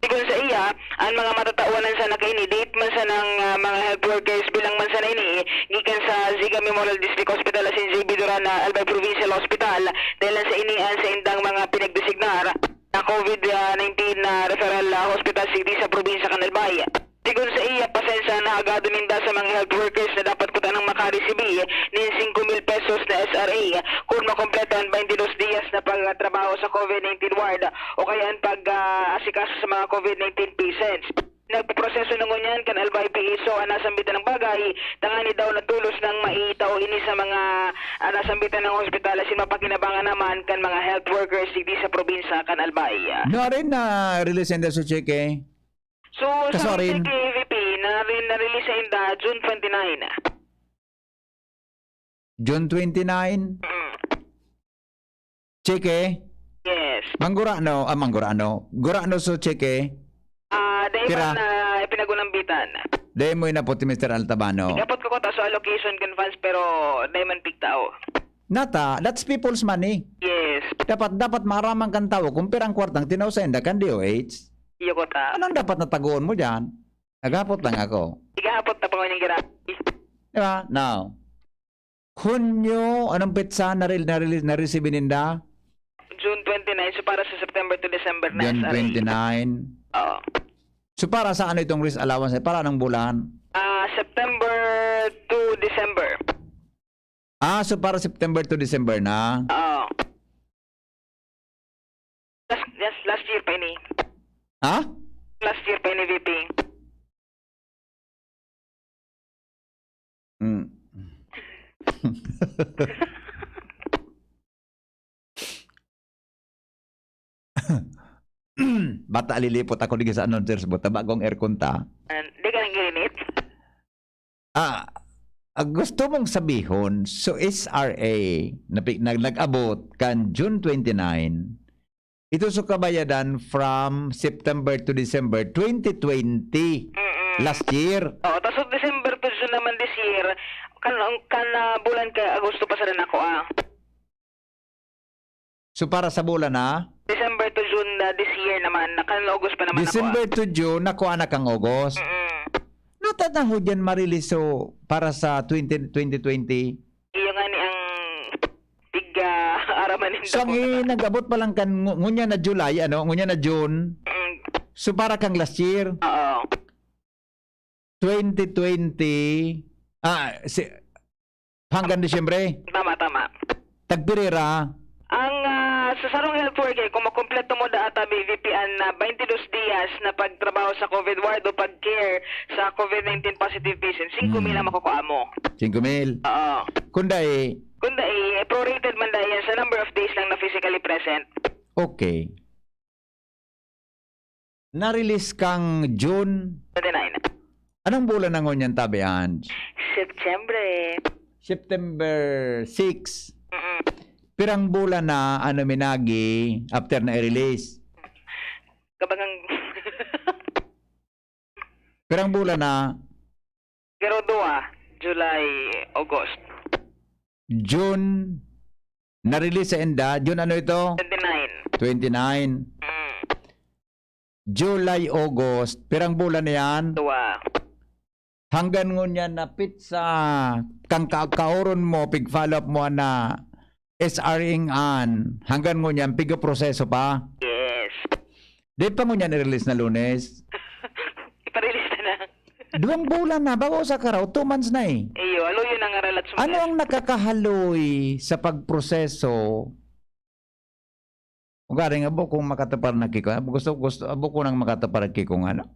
Kung sa iya, ang mga matatawanan sa nakaini, date man sa ng mga health workers bilang man sa na ini, gikan sa Ziga Memorial District Hospital asin JB Duran na Albay Provincial Hospital, dahil sa inian sa indang mga pinagdesignar na COVID-19 referral hospital city sa probinsya kan Albay. Sigun sa iya, pasensya na agado ninda sa mga health workers na dapat kuta ng makaresibi nin 5,000 pesos na SRA kung makompleto ang 22 dias na pagtrabaho sa COVID-19 ward o kaya ang pag-asikaso sa mga COVID-19 patients. Nagproseso ng ngunyan kan Albay PISO ang nasa nasambitan ng bagay, tangani daw natulos ng maitaw ini sa mga nasambitan ng hospital asin mapakinabangan naman kan mga health workers di sa probinsya kan Albay. No rin na release in the Suchike. So sa Kasorin. KVP na-release inda June 29. June 29. Chike. Yes. Manggurano. Gurano so chike. Dahil Kira. na pinagunambitan. Dahil mo inaputi Mr. Altabano. Dapat ko ta sa allocation kan funds pero diamond pick tao. Nata, that's people's money. Yes. Dapat maramang kan tao kung pirang kwartang tinawsenda kan DOH. Iyo ko ta. Anong dapat natagoon mo dyan? Naghapot lang ako. Igahapot na pangon yung gira. Diba? Now, Hunyo, anong petsa na-receive ninda? June 29, so para sa September to December na June 29. Oo. So para sa ano itong risk allowance? Para anong bulan? September to December. So para September to December na? Oo. Last year pa ini. Ha? Last year pa ini, VP. Bata lilipot ako di sa announcers buta bagong aircon ta. Di ka nang girinit? Gusto mong sabihon, so SRA nag-abot kan June 29. Ito so kabayadan from September to December 2020. Last year. Oo, tapos December to June naman this year. Kan bulan ka Agosto pa sa rin ako So para sa bulan na? December to June this year naman. Kan August pa naman December ako to June, nakuha na kang August. Natatang dyan marilis so para sa 2020. Iyo nga ni ang tiga araman So ang nag-abot pa lang kan ngunya na July, ngunya na June. So para kang last year. Oo. 2020 hanggang Disyembre. Tama. Tagpirira. Ang sa sarong health worker, kung makompleto mo da ata BVP na 22 dias na pagtrabaho sa COVID ward o pag-care sa COVID-19 positive patient, 5,000 ang makukuha mo. 5,000? Oo. Kunday, prorated man dahil sa number of days lang na physically present. okay. Na-release kang June 29. Anong bulan na ngunyan tabihan? September 6. Pirang bulan na minagi after na i-release. Kabagang Pirang bulan na Pero July, August. June na-release sa enda. June ano ito? 29. July, August. Pirang bulan na yan? 2. Hanggang ngunyan na pizza kang kauron mo, pig-follow up mo na SRing an. Hanggang ngunyan, piga-proseso pa? Yes. Di pa ngunyan i-release na Lunes? Iparelease na. 2 bulan na, bago sa karaw, 2 months na eh. Iyo, yun ang aralat sumunod. Ano ang nakakahaloy sa pagproseso? Kung garing abo kung makatapar na kiko, gusto abo ko nang makatapar kiko nga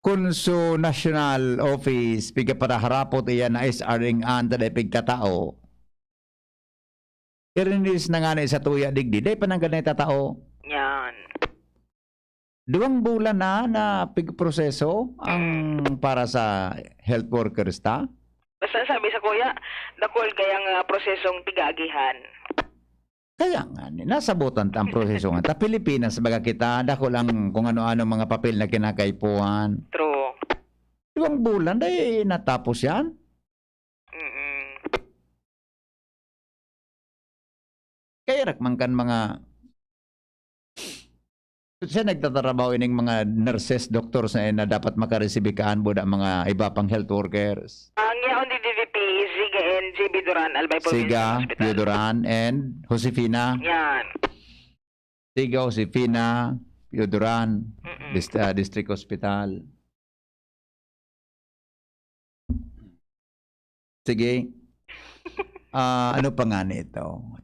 Kunso National Office piga para harapot iyan na SRing an taday pigkatao. Irinis na nga na sa tuya digdi, day pa nang ganay tatao. Yan. 2 bulan na pigproseso ang para sa health workers ta? Basta sabi sa kuya, dakol kayang prosesong tigagihan. Kaya nga, nasabutan ang proseso nga. Ta Pilipinas, baga kita, dako lang kung ano-ano mga papel na kinakaipuan. True. 2 bulan, dahil natapos yan. Kaya rakman kan mga siya nagtatrabaho ining mga nurses, doctors na dapat makareceive kaan boda mga iba pang health workers. Ang yaon di DVP, Ziga and JB Duran, Albay Provincial Siga, Hospital. Pioduran, and Josefina. Yan. Siga, Josefina, Pioduran, District Hospital. Sige. Ano pa nga nito?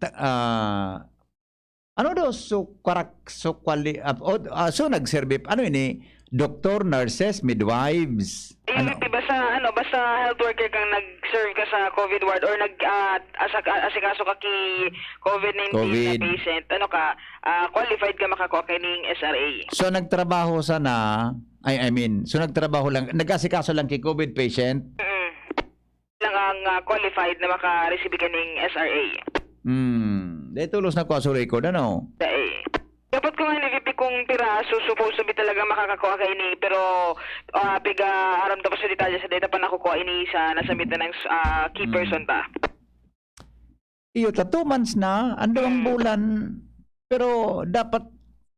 Ano daw so nagserve ano ini doktor, nurses, midwives. Ano? Basta health worker kang nag-serve ka sa COVID ward or asikaso ka ki COVID-19 COVID. na patient, qualified ka makakuha kining SRA. So nagtrabaho sana, so nagtrabaho lang, nag-asikaso lang kay COVID patient. Lang ang qualified na maka-receive kining SRA. Dahil tulos na ko sa record, ano? Dapat ko nga ni VP kung piraso, supposed to be talaga makakakuha ka ini, pero aram tapos sa detalye sa data pa nakukuha ini sa nasamit na ng key person ta. Iyo, 2 months na, ando ang bulan, pero dapat,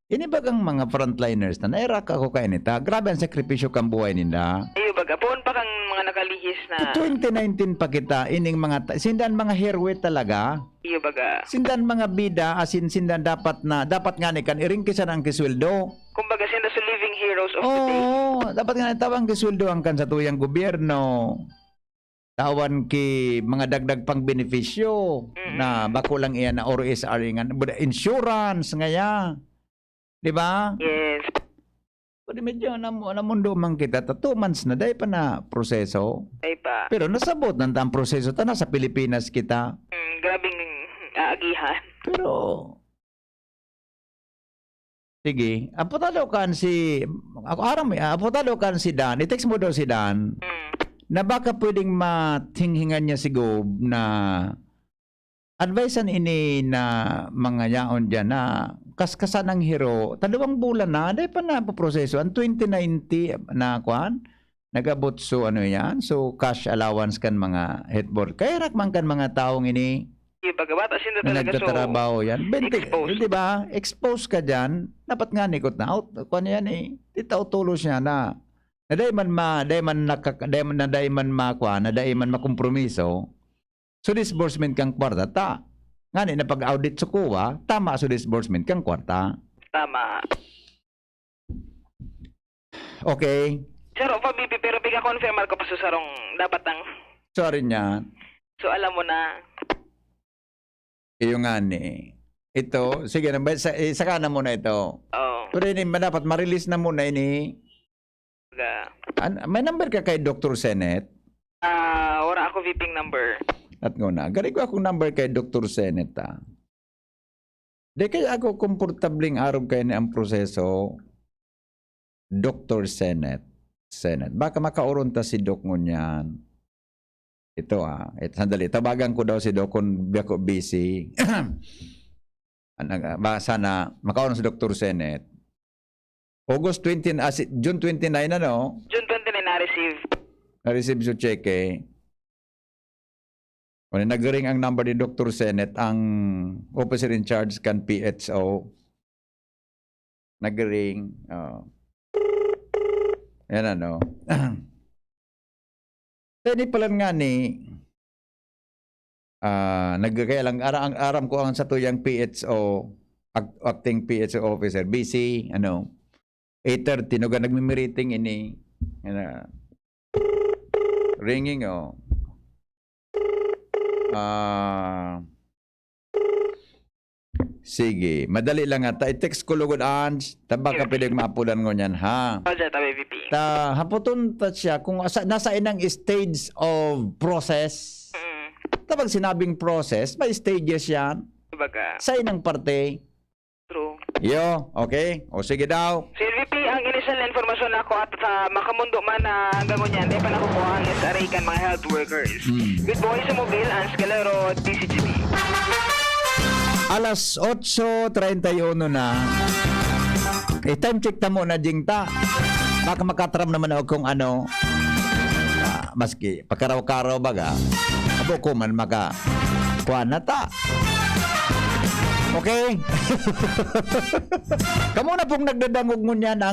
ini bagang mga frontliners na nairaka ko kayo nita, grabe ang sakripisyo kang buhay nila. Iyo baga, poon pa kang mga nakalihis na. 2019 pa kita, ining mga, sindan mga herwe talaga. Iyo baga. Sindan mga bida, asin sindan dapat nga ni kan iring kisan ang kisweldo. Kumbaga, sinda sa living heroes of the day. Oo, dapat nga tawang kisweldo ang kan sa tuyang gobyerno. Tawan ki mga dagdag pang benepisyo na bako lang iyan na ORSR nga, insurance ngaya. Di ba? Yes. Pwede medyo na mundo man kita, 2 months na, dahil pa na proseso. Ay pa. Pero nasabot na ang proseso, na sa Pilipinas kita. Grabing aagihan. Pero, sige, apotado kan si Dan, i-text mo daw si Dan, na baka pwedeng matinghingan niya si Gob na advisean ini na mga yaon dyan na kaskasan ng hero, 2 bulan na, dahil pa na proseso. Ang 2090 na kuan, nagabot so ano yan, so cash allowance kan mga headboard. Kaya rakman kan mga taong ini, na nagtatrabaho yan. Di ba? Expose ka dyan, dapat nga nikot na out. Kuan yan titaw tulos niya na dahi man makompromiso. So disbursement kang kwarta ta. Ngani na pag-audit sa kuwa, tama so disbursement kang kwarta. Tama. Okay. Saro pa bibi pero biga confirmar ko pa sa sarong dapat ang. Sorry niya. So alam mo na. Iyo nga ni. Ito, sige na, saka na muna ito. Oo. Pero ini dapat ma-release na muna ini. May number ka kay Dr. Senet? Wala ako VP number. At nga gari ko akong number kay Dr. Senet Di kaya ako komportabling araw kayo na ang proseso Dr. Senet. Baka makauron ta si Doc ngunyan. Ito sandali, tabagan ko daw si Doc kung bako busy. Sana makauron si Dr. Senet. June 29 ano? June 29 na-receive. Na-receive so check Kung nag-ring ang number ni Dr. Senet, ang officer in charge kan PHO. Nag-ring. Yan ano. Hindi pala nga ni kaya lang aram ko ang sa tuyang PHO, acting PHO officer, busy, 8:30, nagmimiriting ini. Ringing, sige, madali lang ata. I-text ko lugod ans. Baka pwede maapulan ko niyan, ha? Hapoton ta siya kung nasa inang stage of process. Tapag sinabing process, may stages yan. Sa inang parte. True. Yo, okay? O sige daw. Sir VP, ang initial na informasyon ako at sa makamundo man na hanggang ngunyan, di pa nakukuha ang SRA kan mga health workers. Good boy sa mobile, ang Scalero, DZGB. Alas 8:31 na. Time check ta muna, Jingta. Baka makatram naman ako kung ano. Maski, pagkaraw-karaw baga. Abo ko man kuha na ta. Okay? Kamu na pong nagdadangog mo niyan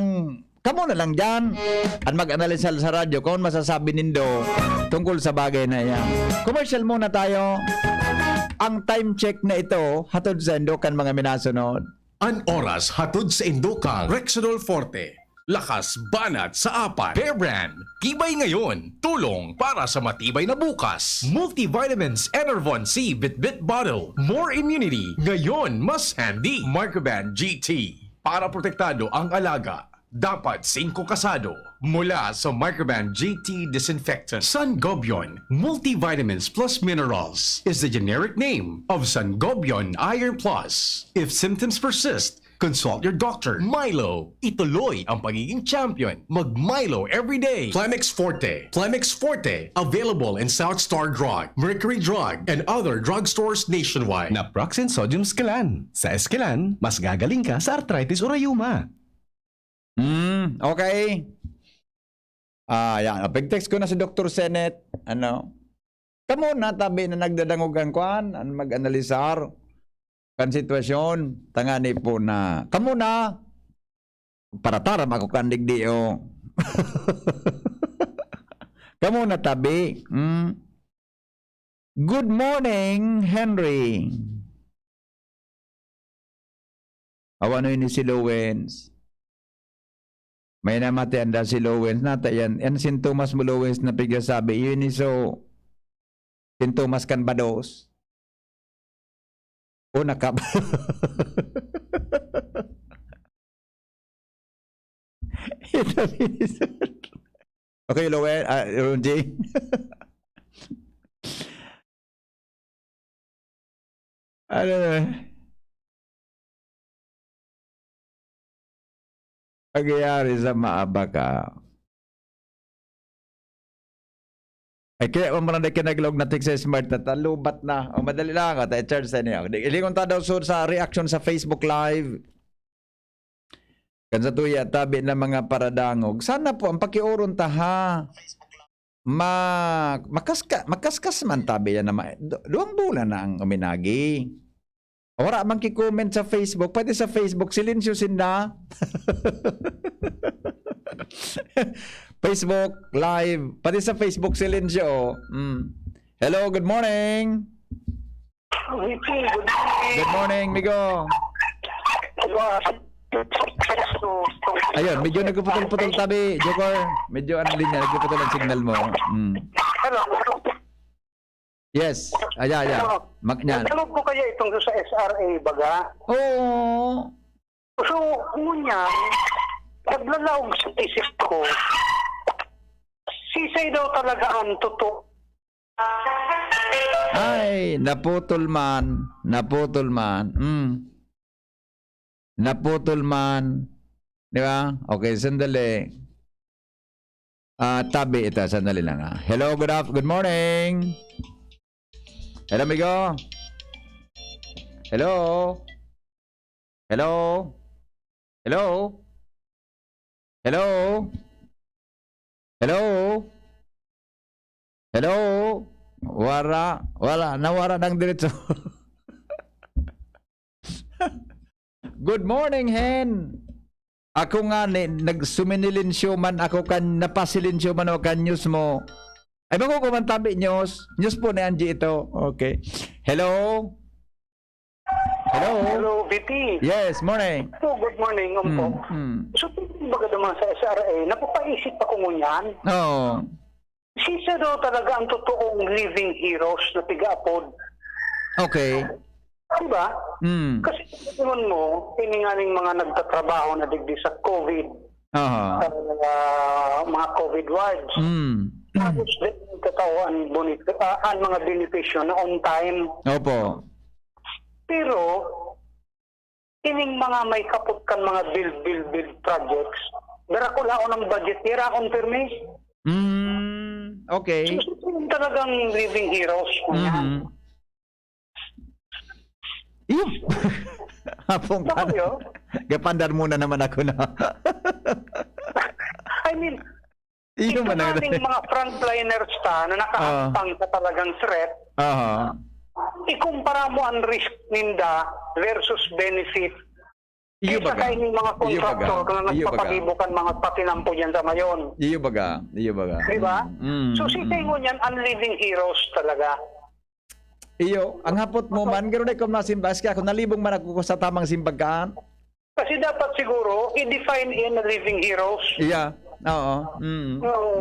kamu na lang dyan. At mag-analisa sa radyo kung masasabi nindo tungkol sa bagay na yan. Commercial muna tayo. Ang time check na ito, hatod sa Indokan mga minasunod. An oras hatod sa Indokang Rexonol Forte. Lakas banat sa apat. Bear Brand. Tibay ngayon. Tulong para sa matibay na bukas. Multivitamins Enervon C Bit Bottle. More immunity. Ngayon mas handy. Microban GT. Para protektado ang alaga. Dapat 5 kasado. Mula sa Microban GT Disinfectant. Sangobion Multivitamins Plus Minerals is the generic name of Sangobion Iron Plus. If symptoms persist, consult your doctor. Milo, ituloy ang pagiging champion. Mag-Milo every day. Plamex Forte. Plamex Forte, available in South Star Drug, Mercury Drug, and other drugstores nationwide. Naproxen Sodium Scalan. Sa Escalan, mas gagaling ka sa arthritis o rayuma. Okay. Yan. Pag-text ko na si Dr. Senet, kamo na tabi na nagdadangugan kuan, mag-analisar kan sitwasyon, tangani po na, kamo na, para taram ako kandig di o. Kamo na tabi. Good morning, Henry. Awan ni si Lowens. May namatian da si Lowens nata yan. Yan sintomas mo Lowens na pigyasabi. Yun iso sintomas kan bados. O nakap. Okay, Lowens. Ronji. Ano na? Pagyayari sa maaba ka. Ay kaya umarang na kinaglog na text sa smart na talubat na. O madali lang ako. Charge sa niya. Ilingon ta daw sa reaction sa Facebook Live. Kan sa tuya tabi na mga paradangog. Sana po ang pakiuron ta ha. Makaskas man tabi yan na 2 bulan na ang uminagi. Wala man ki-comment sa Facebook. Pwede sa Facebook, silensyusin na. Facebook Live. Pwede sa Facebook, silensyo. Hello, good morning. Good morning, Migo. Ayun, medyo nagpuputol-putol tabi, Joker. Medyo linya, nagpuputol ang signal mo. Hello. Yes. Ayan. Nagtanong ko kaya itong sa SRA baga? Oo. So, ngunyan, paglalaog sa isip ko, sisay daw talaga ang totoo. Ay, naputol man. Naputol man. Di ba? Okay, sandali. Tabi ito, sandali lang ha. Hello, good morning. Hello, amigo. Hello. Nawara ng diretso. Good morning, Hen. Ako nga nagsuminilisyo man ako kan napasilinsyo man o kan news mo. Ay bako ko man tabi news. News po ni Angie ito. Okay. Hello. Hello, VP. Yes, morning. So, good morning, So, baga naman sa SRA, napapaisip ako ngunyan. Oo. Sisa daw talaga ang totoong living heroes na tiga-apod. Okay. Diba? Kasi tingnan mo, tininganing mga nagtatrabaho na digdi sa COVID. Mga COVID wards. Tapos din katawan ang mga benepisyo na on time. Opo. Pero, ining mga may kapot kan mga build projects, dara ko lao ng budget, tira akong permis. Okay. So, talagang living heroes. Hapong gapandar muna naman ako na. I mean, ito mga frontliners na nakahantang sa talagang threat. Ikumpara mo ang risk ninda versus benefit. Isa kayo ng mga contractor na nagpapagibukan mga patinampo dyan sa mayon. Iyo baga. Diba? So sisay mo niyan, ang living heroes talaga. Iyo, ang hapot mo man, gano'n ay kung masimbas ka, kung nalibong man ako sa tamang simbagkaan, Kasi dapat siguro, i-define in living heroes. Yeah. Oo.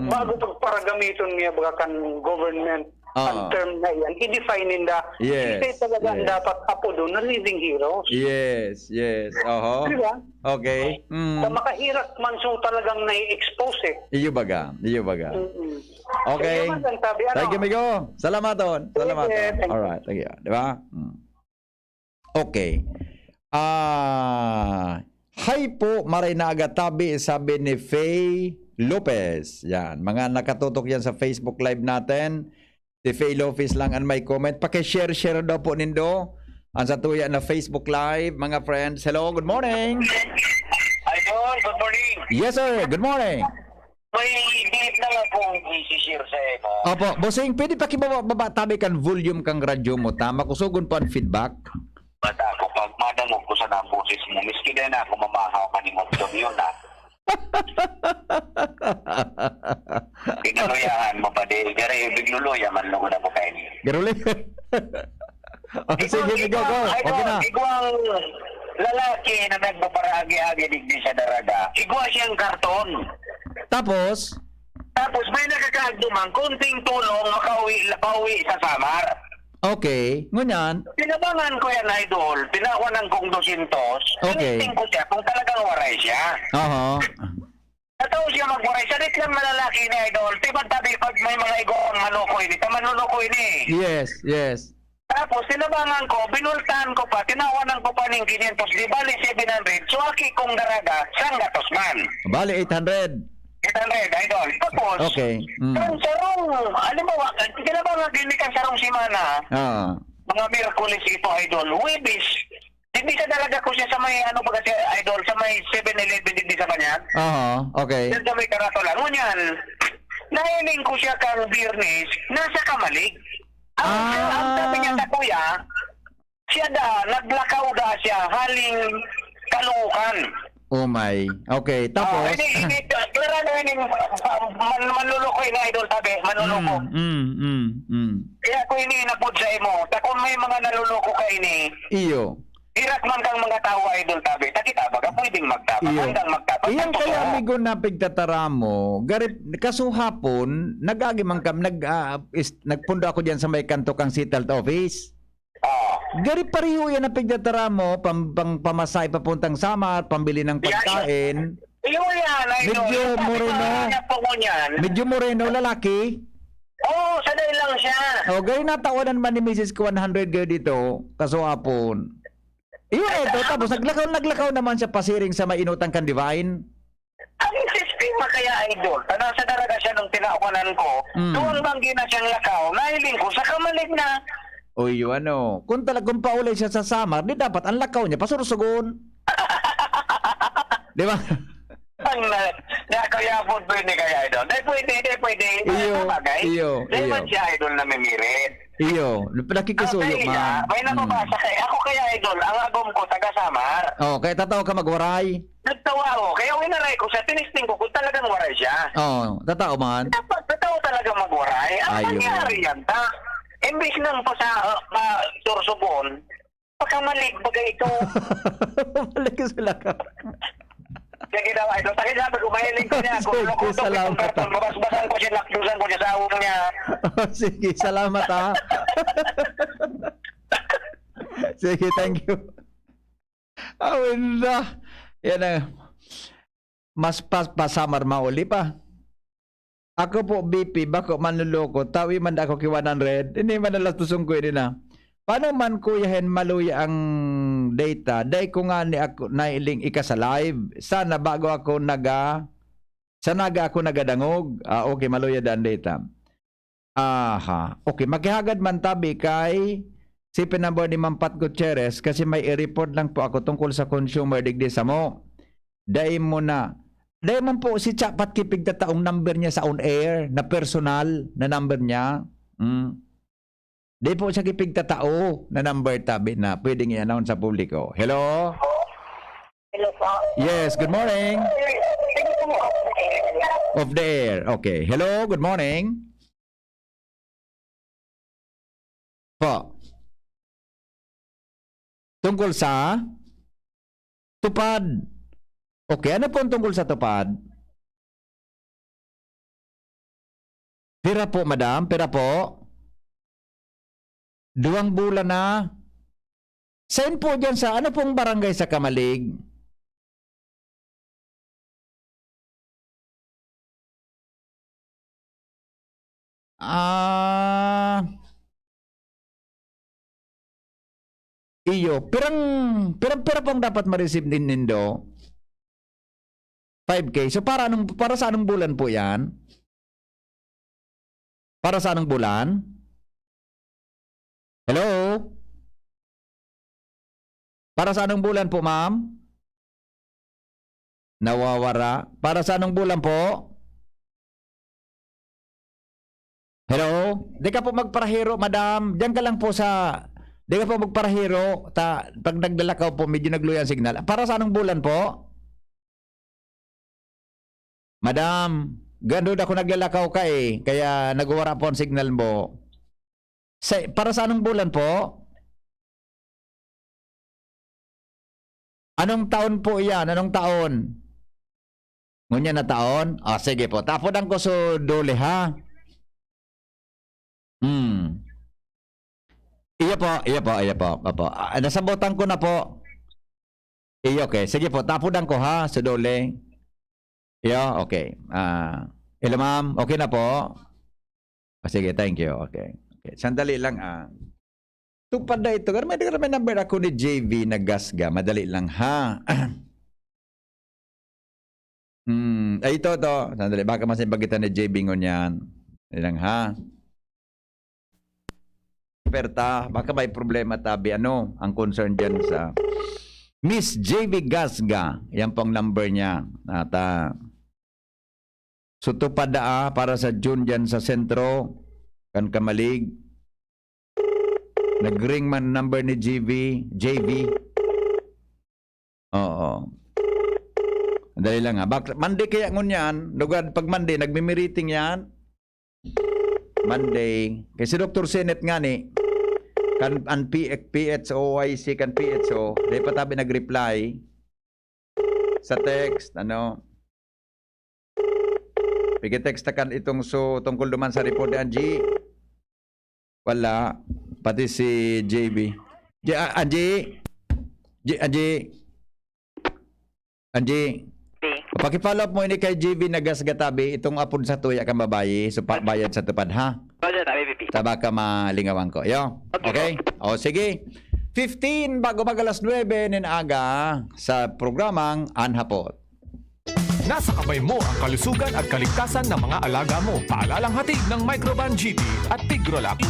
Bago pagparagamiton niya baga kan government ang term na yan, i-define nila. Yes, Kasi talaga yes. dapat apo doon na living heroes. Yes. Oho. Diba? Okay. Sa makahirap man so talagang nai-expose eh. Iyo baga. Okay. Kaya man, sabi, ano? Thank you, Migo. Salamat doon. Salamat Sige, doon. thank you. Alright. Thank you. Diba? Okay. Hi po, maray na agatabi, sabi ni Faye Lopez. Yan. Mga nakatutok yan sa Facebook Live natin. Si Faye Lopez lang ang may comment. Paki-share daw po nindo. Ang sa tuya na Facebook Live. Mga friends, hello, good morning. Idol, good morning. Yes, sir. Good morning. May gilip na lang pong i-share sa mo. Opo, bossing, pwede pakibaba tabi kan volume kang radyo mo. Tama, kusugon po ang feedback. Bata ako, pag madangog ko sa naboses mo, miski din ako mamahaw ka ni Mobdom yun na. Pinaluyahan mo pa din. Gari, bigluluya man lang na po kayo niyo. Garuli. Sige, go. Okay na. Igwang lalaki na nagpaparagi-agi digdi sa daraga, igwa siyang karton. Tapos may nakakagdumang kunting tulong makauwi sa Samar. Okay, ngunyan. Tinabangan ko yan, Idol. Pinawanan kong 200. Okay. Tiniting ko siya kung talagang waray siya. Oho. Nataw siya magwaray. Salit lang malalaki ni Idol. Tibad tabi pag may mga igong manukoy ni. Tamanunukoy ni. Yes. Tapos tinabangan ko, binultahan ko pa, tinawanan ko pa ng 500. Di bali 700. So aki kong daraga, sanggatos man. Bali 800. 800, Idol. Tapos, Okay. Ang sarong, alam mo, tinabangan din kang sarong simana. Mga Miyerkules ito, Idol. Webis. Hindi sa dalaga ko siya sa may, ano ba kasi, Idol, sa may 7-Eleven hindi sa kanya. Okay. Diyan sa may karatola. Ngunyan, nahiling ko siya kang Birnes, nasa Kamalig. Ang sabi niya sa kuya, siya naglakaw siya, haling Caloocan. Oh my. Okay, tapos Klara na yun, manlulukoy na Idol, sabi, manluluko. Kaya ko ini inapod sa imo, kung may mga naluluko ka ini, iyo. hirak man kang mga tao, Idol, sabi, takita ba ka pwedeng magtapang, hanggang magtapang. Iyan kaya amigo na pigtatara mo, garit kaso hapon, nagagimang kam, nagpundo ako diyan sa may kanto kang Seattle office. Gari pareho yan ang pigdatara mo, pamasay papuntang Samar, pambili ng pagkain. Medyo moreno lalaki. Oo, sanay lang siya. Gari natawanan man ni Mrs. ko 100 gari dito, kaso hapon. Ito, tapos naglakaw naman siya pasiring sa mainutang kan Divine. Ang sistema kaya, Idol, nasa daraga siya nung tinakuanan ko, doon bang gina siyang lakaw, nahiling ko sa Kamalig na. Uy, kung paulay siya sa Samar, di dapat ang lakaw niya pasursugon. Di ba? Ang nakakayapod pwede kaya, Idol. Di pwede. Iyo. Di ba siya, Idol, na mimirit? Iyo, nakikisuyo man. May nababasa kaya. Ako kaya, Idol, ang agom ko, taga-Samar. Kaya tatawa ka magwaray. Nagtawa ako. Kaya winaray ko siya, tinisting ko kung talagang waray siya. Tatawa man. Dapat tatawa talaga magwaray. Ang nangyari yan, imbis nang pa sa Sorsogon, pagkamalig bagay ito. Malig sila ka. Kaya ginawa ito. Takit sabi ko, mahiling ko niya. Kung salamat. Mabasbasan ko siya, lakdusan ko siya sa awong niya. Sige, salamat ha. Sige, thank you. Awinda. Yan mas pasamar mauli pa. Ako po BP, bako manluloko, tawi man ako ki 100, hindi man nalas tusong ko na. Paano man kuyahin maluya ang data? Dahil ko nga ni ako nailing ika sa live. Sana bago ako nagadangog. Okay, maluya daan data. Okay, maghihagad man tabi kay si pinambor ni Mampat Gutierrez kasi may i-report lang po ako tungkol sa consumer digdi sa mo. Dahil mo po si Chapat Kipig na taong number niya sa on-air na personal na number niya. Di po siya kipig tatao na number tabi na pwedeng i-announce sa publiko. Hello? Hello po. Yes, good morning. Of the air. Okay. Hello, good morning. Po. Tungkol sa Tupad. Okay, ano po ang tungkol sa tupad? Pira po, madam. Pira po. 2 bulan na. Saan po dyan sa, ano pong barangay sa Kamalig? Iyo, pirang pong dapat ma-receive din nindo? 5K. So para sa anong bulan po 'yan? Para sa anong bulan? Hello? Para sa anong bulan po, ma'am? Nawawara. Para sa anong bulan po? Hello? Di ka po magparahiro, madam. Diyan ka lang po sa... Di ka po magparahiro. Pag naglalakaw po, medyo nagluyan signal. Para sa anong bulan po? Madam, gano'n ako naglalakaw ka eh. Kaya nagwara po ang signal mo. Para sa anong bulan po? Anong taon po yan? Anong taon? Ngunya na taon? Sige po. Tapodan ko so dole ha. Iya po. Nasabotan ko na po. Iyo, okay. Sige po, tapodan ko ha, so dole. Iyo, okay. Hello ma'am, okay na po? Sige, thank you. Okay. Sandali lang Tupad na ito. May number ako ni JV na gasga. Madali lang ha. Ito. Sandali, baka masibagitan ni JV ngunyan. Madali lang ha. Perta, baka may problema tabi. Ano ang concern dyan sa Miss JV Gasga? Yan pong number niya. So tupad para sa June dyan sa sentro. Kan Kamalig. Nag-ring man number ni JV. Oo. Dali lang ha. Monday kaya ngunyan. Pag Monday, nagmimiriting yan. Monday. Kasi Dr. Senet nga ni. Kan PHOIC kan PHO. Dahil pa tabi nag-reply. Sa text. Pag-text na kan itong tungkol duman sa report ni Angie. Wala. Pati si JB. Angie. Pakipollow up mo ini kay JB na gasgatabi itong apod sa tuya kang babayi. So bayad sa tupad ha. Taba ka malingawan ko. Yo. Okay? O sige. 15 bago mag-alas 9 aga sa programang Hapot. Nasa kamay mo ang kalusugan at kaligtasan ng mga alaga mo. Paalalang hatid ng Microban GT at Tigrolac.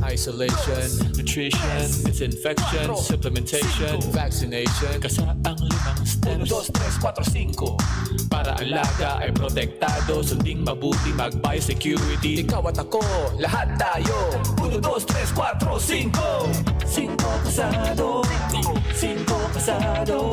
Isolation, nutrition, disinfection, supplementation, vaccination. Kasaang 5 steps. 1, 2, 3, 4, 5. Para alaga ay protektado, sunding mabuti mag-biosecurity. Ikaw at ako, lahat tayo. 1, 2, 3, 4, 5. 5 kasado. 5 kasado.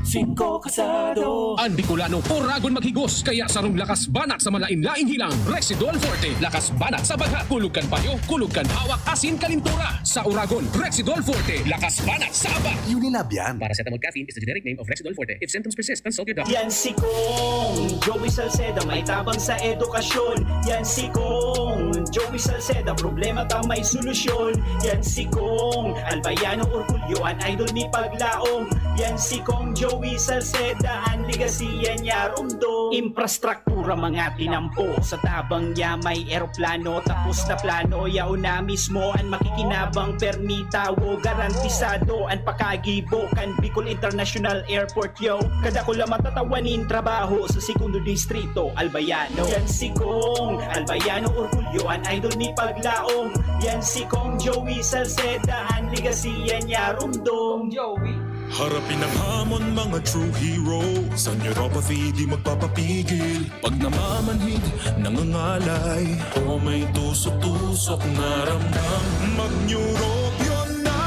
5 kasado. Ang Bicolano Oragon maghigos kaya sarong lakas banat sa malain-laing hilang. Rexidol Forte, lakas banat sa baga. Kulugkan payo, kulugkan hawak, asin kalintura. Sa Oragon, Rexidol Forte, lakas banat sa aba. Unilab yan. Paracetamol caffeine is the generic name of Rexidol Forte. If symptoms persist, consult your doctor. Yan si Kong Joey Salceda, may tabang sa edukasyon. Yan si Kong Joey Salceda, problema ta may solusyon. Yan si Kong Albayano Orgulyo, an idol ni Paglaong. Yan si Kong Joey Salceda, ang ligasiya niya rumdo. Infrastruktura mga tinampo, sa tabang niya may eroplano. Tapos na plano, yao na mismo ang makikinabang permita. Wo garantisado, ang pakagibo kan Bicol International Airport yo. Kada ko lang matatawanin trabaho sa segundo distrito, Albayano. Yan si Kong Albayano Orgulyo, ang idol ni Paglaong. Yan si Kong Joey Salceda, ang ligasiya niya rumdo. Joey. Harapin ang hamon mga true hero. Sa neuropathy di magpapapigil. Pag namamanhid, nangangalay, o may tusok-tusok na ramdam, mag-neurobion na.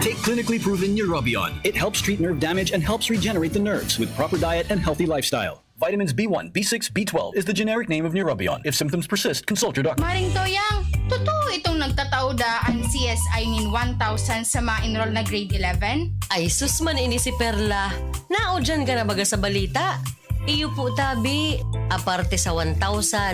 Take clinically proven Neurobion. It helps treat nerve damage and helps regenerate the nerves with proper diet and healthy lifestyle. Vitamins B1, B6, B12 is the generic name of Neurobion. If symptoms persist, consult your doctor. Maring Toyang, totoo itong nagtatauda ang CSI nin 1,000 sa mga enroll na grade 11? Ay, sus man ini si Perla. Nao dyan ka na baga sa balita. Iyo po tabi, aparte sa 1,000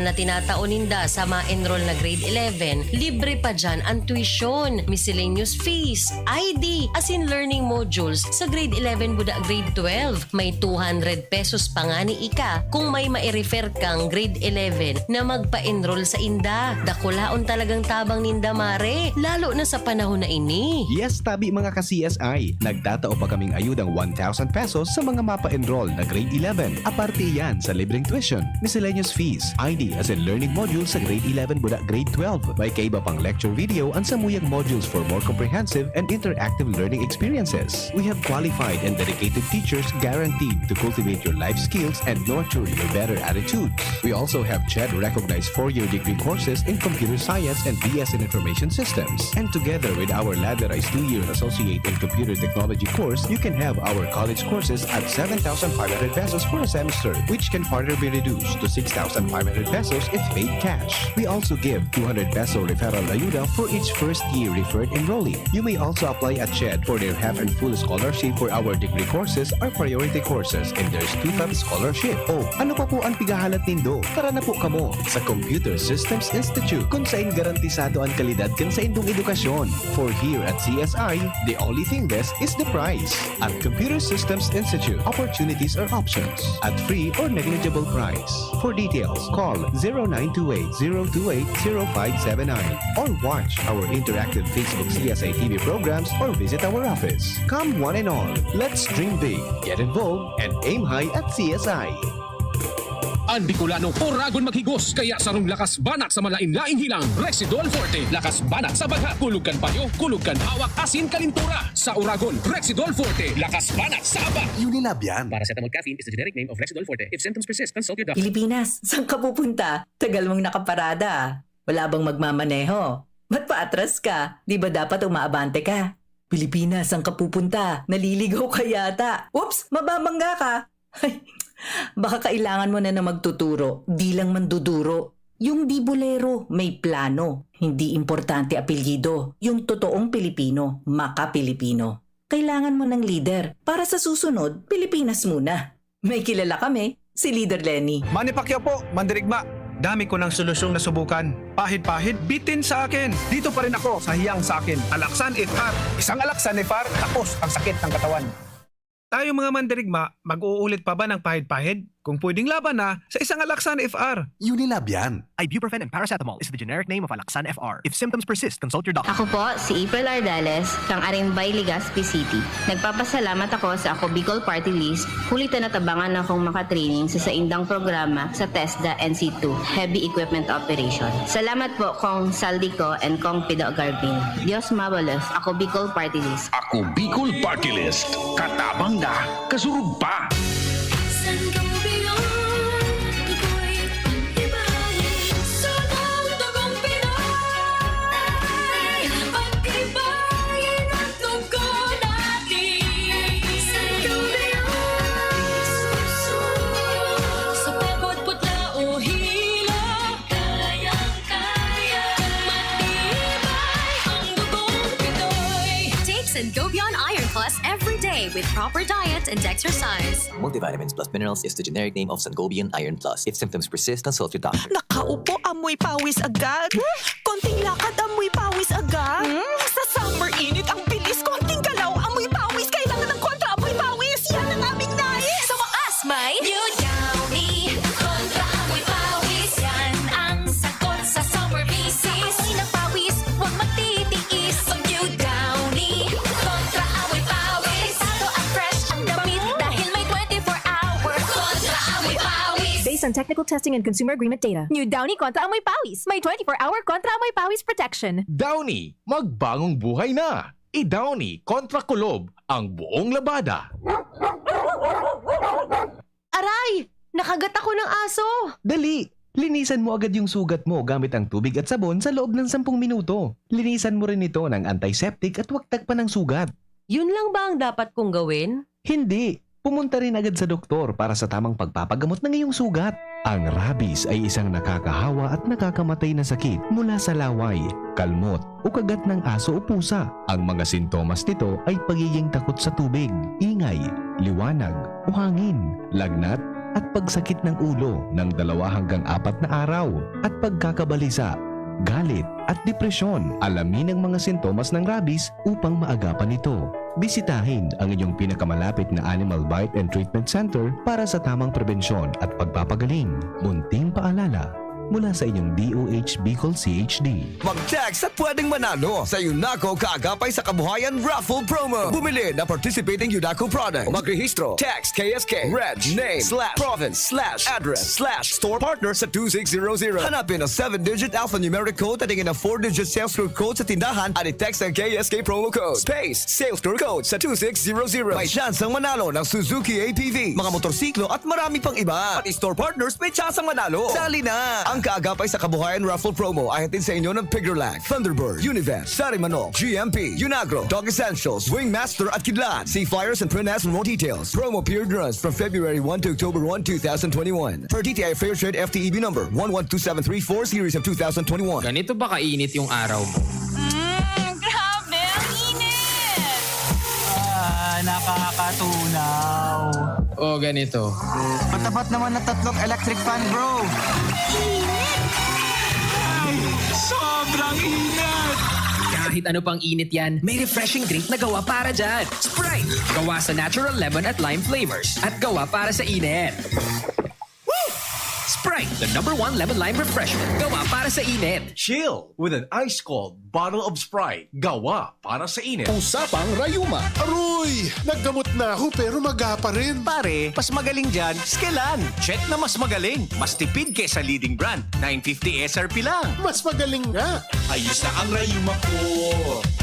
na tinataoninda sa ma-enroll na grade 11, libre pa dyan ang tuition, miscellaneous fees, ID, as in learning modules sa grade 11 buda grade 12. May 200 pesos pa nga ni Ika kung may mai-refer kang grade 11 na magpa-enroll sa inda. Dakulaon talagang tabang ninda mare, lalo na sa panahon na ini. Yes, tabi mga ka-CSI. Nagtatao pa kaming ayudang 1,000 pesos sa mga mapa-enroll na grade 11. Aparte yan sa libreng tuition, miscellaneous fees, ID as in learning modules sa grade 11 buda grade 12. May kaiba pang lecture video ang samuyang modules for more comprehensive and interactive learning experiences. We have qualified and dedicated teachers guaranteed to cultivate your life skills and nurture your better attitudes. We also have CHED-recognized 4-year degree courses in computer science and BS in information systems. And together with our ladderized 2-year associate in computer technology course, you can have our college courses at 7,500 pesos for a semester, which can further be reduced to 6,500 pesos if paid cash. We also give 200 peso referral ayuda for each first year referred enrollee. You may also apply at CHED for their half and full scholarship for our degree courses or priority courses, and there's 2-time scholarship. Oh, ano pa po ang pigahalat nindo? Tara na po kamo sa Computer Systems Institute kung saan garantisado ang kalidad kan sa indong edukasyon. For here at CSI, the only thing best is the price. At Computer Systems Institute, opportunities are options at free or negligible price. For details, call 0928-028-0579 or watch our interactive Facebook CSI TV programs or visit our office. Come one and all, let's dream big, get involved, and aim high at CSI. Ang Bicolano, oragon maghigos, kaya sarong lakas banat sa malain-laing hilang. Rexidol Forte, lakas banat sa baga, kulugan payo, kulugan hawak, asin kalintura. Sa oragon, Rexidol Forte, lakas banat sa aba. Unilab yan. Paracetamol caffeine is the generic name of Rexidol Forte. If symptoms persist, consult your doctor. Pilipinas, saan ka pupunta? Tagal mong nakaparada. Wala bang magmamaneho? Ba't paatras ka? Di ba dapat umaabante ka? Pilipinas, saan ka pupunta? Naliligaw ka yata. Oops, mababangga ka. Ay, baka kailangan mo na magtuturo, di lang manduduro. Yung di bolero, may plano. Hindi importante apelyido. Yung totoong Pilipino, maka-Pilipino. Kailangan mo ng leader. Para sa susunod, Pilipinas muna. May kilala kami, si Leader Lenny. Manny Pacquiao po, mandirigma. Dami ko ng solusyong nasubukan. Pahid-pahid, bitin sa akin. Dito pa rin ako sa hiyang sa akin. Alaksan FR. Isang Alaksan FR, tapos ang sakit ng katawan. Tayo mga mandirigma, mag-uulit pa ba ng pahid-pahid? Kung pwedeng laban na sa isang Alaksan FR. Unilab yan. Ibuprofen and paracetamol is the generic name of Alaksan FR. If symptoms persist, consult your doctor. Ako po si April Ardales, kang Arimbay, Legazpi City. Nagpapasalamat ako sa Ako Bicol Party List. Kulitan at tabangan akong makatraining sa saindang programa sa TESDA NC2, Heavy Equipment Operation. Salamat po kong Saldico and kong Pido Garbin. Dios mabalos, Ako Bicol Party List. Ako Bicol Party List. Katabang na, kasurug pa. And go beyond Iron Plus every day with proper diet and exercise. Multivitamins plus minerals is the generic name of Sangobion Iron Plus. If symptoms persist, consult your doctor. Nakaupo, amoy pawis agad. Konting lakad, amoy pawis agad. Sa summer init, ang bilis. Konting galaw, amoy pawis. Kailangan ng kontra, amoy pawis. Yan ang aming nais. Sa wakas, may New Downy kontra amoy pawis. Yan ang sagot sa summer bisis. Amoy ng pawis, huwag magtitiis. Pag New Downy kontra amoy pawis. Tado at fresh ang damit dahil may 24 hours. Kontra amoy pawis. Based on technical testing and consumer agreement data, New Downy Kontra Amoy Pawis. May 24-hour Kontra Amoy Pawis protection. Downy, magbagong buhay na. I-Downy kontra kulob ang buong labada. Aray! Nakagat ako ng aso! Dali! Linisan mo agad yung sugat mo gamit ang tubig at sabon sa loob ng 10 minuto. Linisan mo rin ito ng antiseptic at huwag tagpan ng sugat. Yun lang ba ang dapat kong gawin? Hindi! Pumunta rin agad sa doktor para sa tamang pagpapagamot ng iyong sugat. Ang rabies ay isang nakakahawa at nakakamatay na sakit mula sa laway, kalmot o kagat ng aso o pusa. Ang mga sintomas nito ay pagiging takot sa tubig, ingay, liwanag o hangin, lagnat at pagsakit ng ulo ng 2 hanggang 4 na araw at pagkakabalisa, galit at depresyon. Alamin ang mga sintomas ng rabies upang maagapan ito. Bisitahin ang inyong pinakamalapit na Animal Bite and Treatment Center para sa tamang probensyon at pagpapagaling. Munting paalala mula sa inyong DOH Bicol CHD. Mag-text at pwedeng manalo sa Yunaco Kaagapay sa Kabuhayan Raffle Promo. Bumili na participating Yunaco product. Magrehistro. Text KSK, reg, name, /province, /address, /store partner sa 2600. Hanapin ang 7-digit alphanumeric code at tingin ang 4-digit sales store code sa tindahan at i-text ang KSK promo code. Space, sales store code sa 2600. May syansang manalo ng Suzuki APV, mga motorsiklo at marami pang iba. At store partners may syansang manalo. Sali na! Ang kaagapay sa Kabuhayan Raffle Promo ay hatid sa inyo ng Piggerlag, Thunderbird, Univet, Sarimanok, GMP, Unagro, Dog Essentials, Wingmaster at Kidlat. See flyers and print ads for more details. Promo period runs from February 1 to October 1, 2021. Per DTI Fair Trade FTEB number 112734 series of 2021. Ganito ba kainit yung araw mo? Grabe, ang init! Nakakatunaw. O ganito. Matapat naman na 3 electric fan, bro. Sobrang init! Kahit ano pang init yan, may refreshing drink na gawa para dyan. Sprite! Gawa sa natural lemon at lime flavors at gawa para sa init. Sprite, the #1 lemon-lime refreshment. Gawa para sa init. Chill with an ice-cold bottle of Sprite. Gawa para sa init. Usapang Rayuma. Aroy! Naggamot na ako pero maga pa rin. Pare, mas magaling dyan, Skelan. Check na mas magaling. Mas tipid kesa leading brand. 950 SRP lang. Mas magaling nga. Ayos na ang Rayuma ko.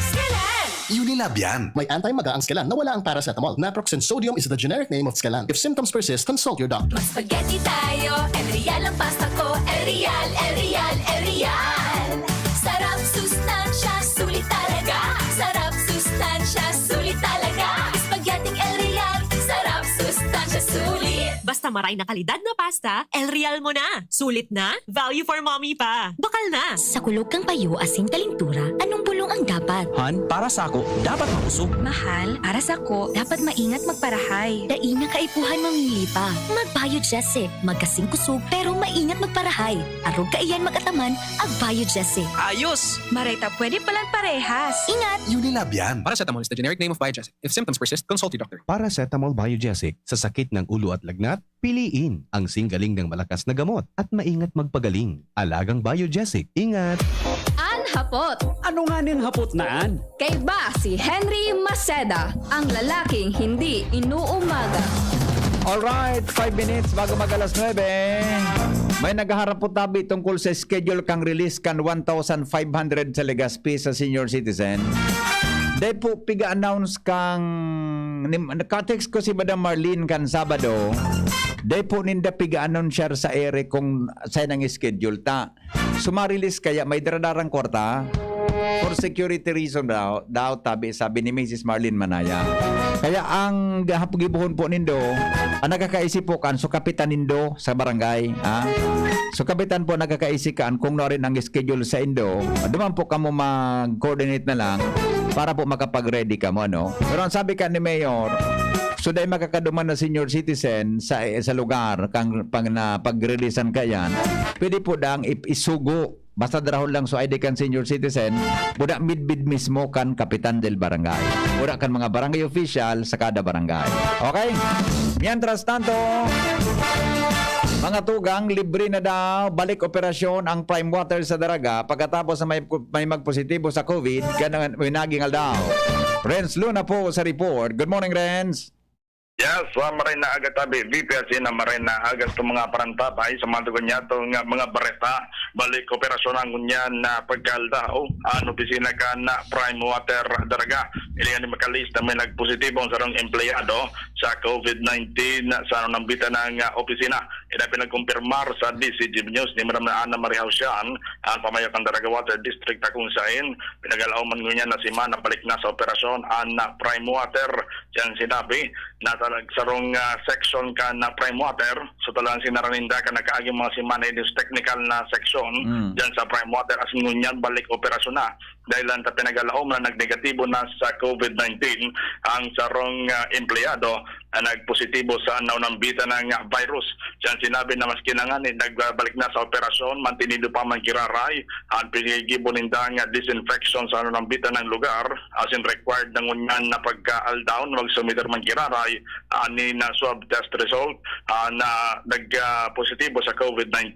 Skelan! Unilab yan. May anti-maga ang Skelan na wala ang paracetamol. Naproxen sodium is the generic name of Skelan. If symptoms persist, consult your doctor. Spaghetti tayo, El Real ang pasta ko, El Real, El Real, El Real. Sarap, sustansya, sulit talaga. Sarap, sustansya, sulit talaga. Spaghetti El Real, sarap, sustansya, sulit. Basta maray na kalidad na pasta, El Real mo na. Sulit na, value for mommy pa. Bakal na. Sa kulog kang payo asin kalintura, anong bulong ang dapat? Han, para sa ako, dapat mausog. Mahal, para sa ko, dapat maingat magparahay. Daing na kaipuhan mamili pa. Mag-Biogesic, magkasing kusog, pero maingat magparahay. Arog ka iyan magataman, ag Biogesic. Ayos! Marita, pwede palang parehas. Ingat! Unilab yan. Paracetamol is the generic name of Biogesic. If symptoms persist, consult your doctor. Paracetamol Biogesic. Sa sakit ng ulo at lagnat, piliin ang singgaling ng malakas na gamot at maingat magpagaling. Alagang Biogesic. Ingat! Hapot. Ano nga niyang hapot naan? Kay ba si Henry Maceda, ang lalaking hindi inuumaga. Alright, 5 minutes bago mag-alas 9. May naghaharap po tabi tungkol sa schedule kang release kan 1,500 sa Legazpi sa senior citizen. Dahil po piga-announce kang nakatext ko si Madam Marlene kan Sabado. Dahil po ninda piga-announcer sa ere kung saan ang schedule ta. Sumarilis kaya may daradarang kwarta. For security reason daw tabi sabi ni Mrs. Marlene Manaya. Kaya ang gahapugibuhon po nindo, ang nagkakaisip po kan so kapitan nindo sa barangay, ha? So kapitan po nagkakaisip kan kung na rin ang schedule sa indo, duman po kamo mag-coordinate na lang para po makapag-ready kamo, ano? Pero ang sabi ka ni Mayor, so dahil makakaduman na senior citizen sa lugar kang pag-releasean kayan, pwede po dang isugo. Basta drahon lang so ID kan senior citizen, budak midbid mismo kan kapitan del barangay. Budak kan mga barangay official sa kada barangay. Okay? Mientras tanto, mga tugang, libre na daw balik operasyon ang Prime Water sa Daraga pagkatapos na may magpositibo sa COVID, ganang winaging aldaw. Renz Luna po sa report. Good morning, Renz. Yes, maray na agad tabi. BPRC na maray na agad itong mga parantapay sa mga tugon niya itong mga bareta. Balik operasyon ang kunyan na pagkalda o opisina ka na Prime Water Daraga. Ilihan ni makalis na may nagpositibo ang sarong empleyado sa COVID-19 sa nambita ng opisina. ina pinagkumpirmar sa DZGB News ni Madam Ana Maria Hausian ang pamayakan Daraga Water District kung saan pinagalaman niya na si Mana balik na sa operasyon ang prime water. Diyan sinabi na talagsarong section ka na prime water, so talagang sinaraninda ka nakaaging mga si Mana is technical na section diyan sa prime water as ngunyan balik operasyon na dahil lang pinagalaom na nagnegatibo na sa COVID-19 ang sarong empleyado na nagpositibo sa naunambita ng virus. Diyan sinabi na mas kinangani nagbalik na sa operasyon, mantinido pa man kiraray, ang pinigibo nindang disinfection sa naunambita ng lugar, as in required ng unyan na pagka-aldown, magsumiter man kiraray, ani na swab test result na nagpositibo sa COVID-19,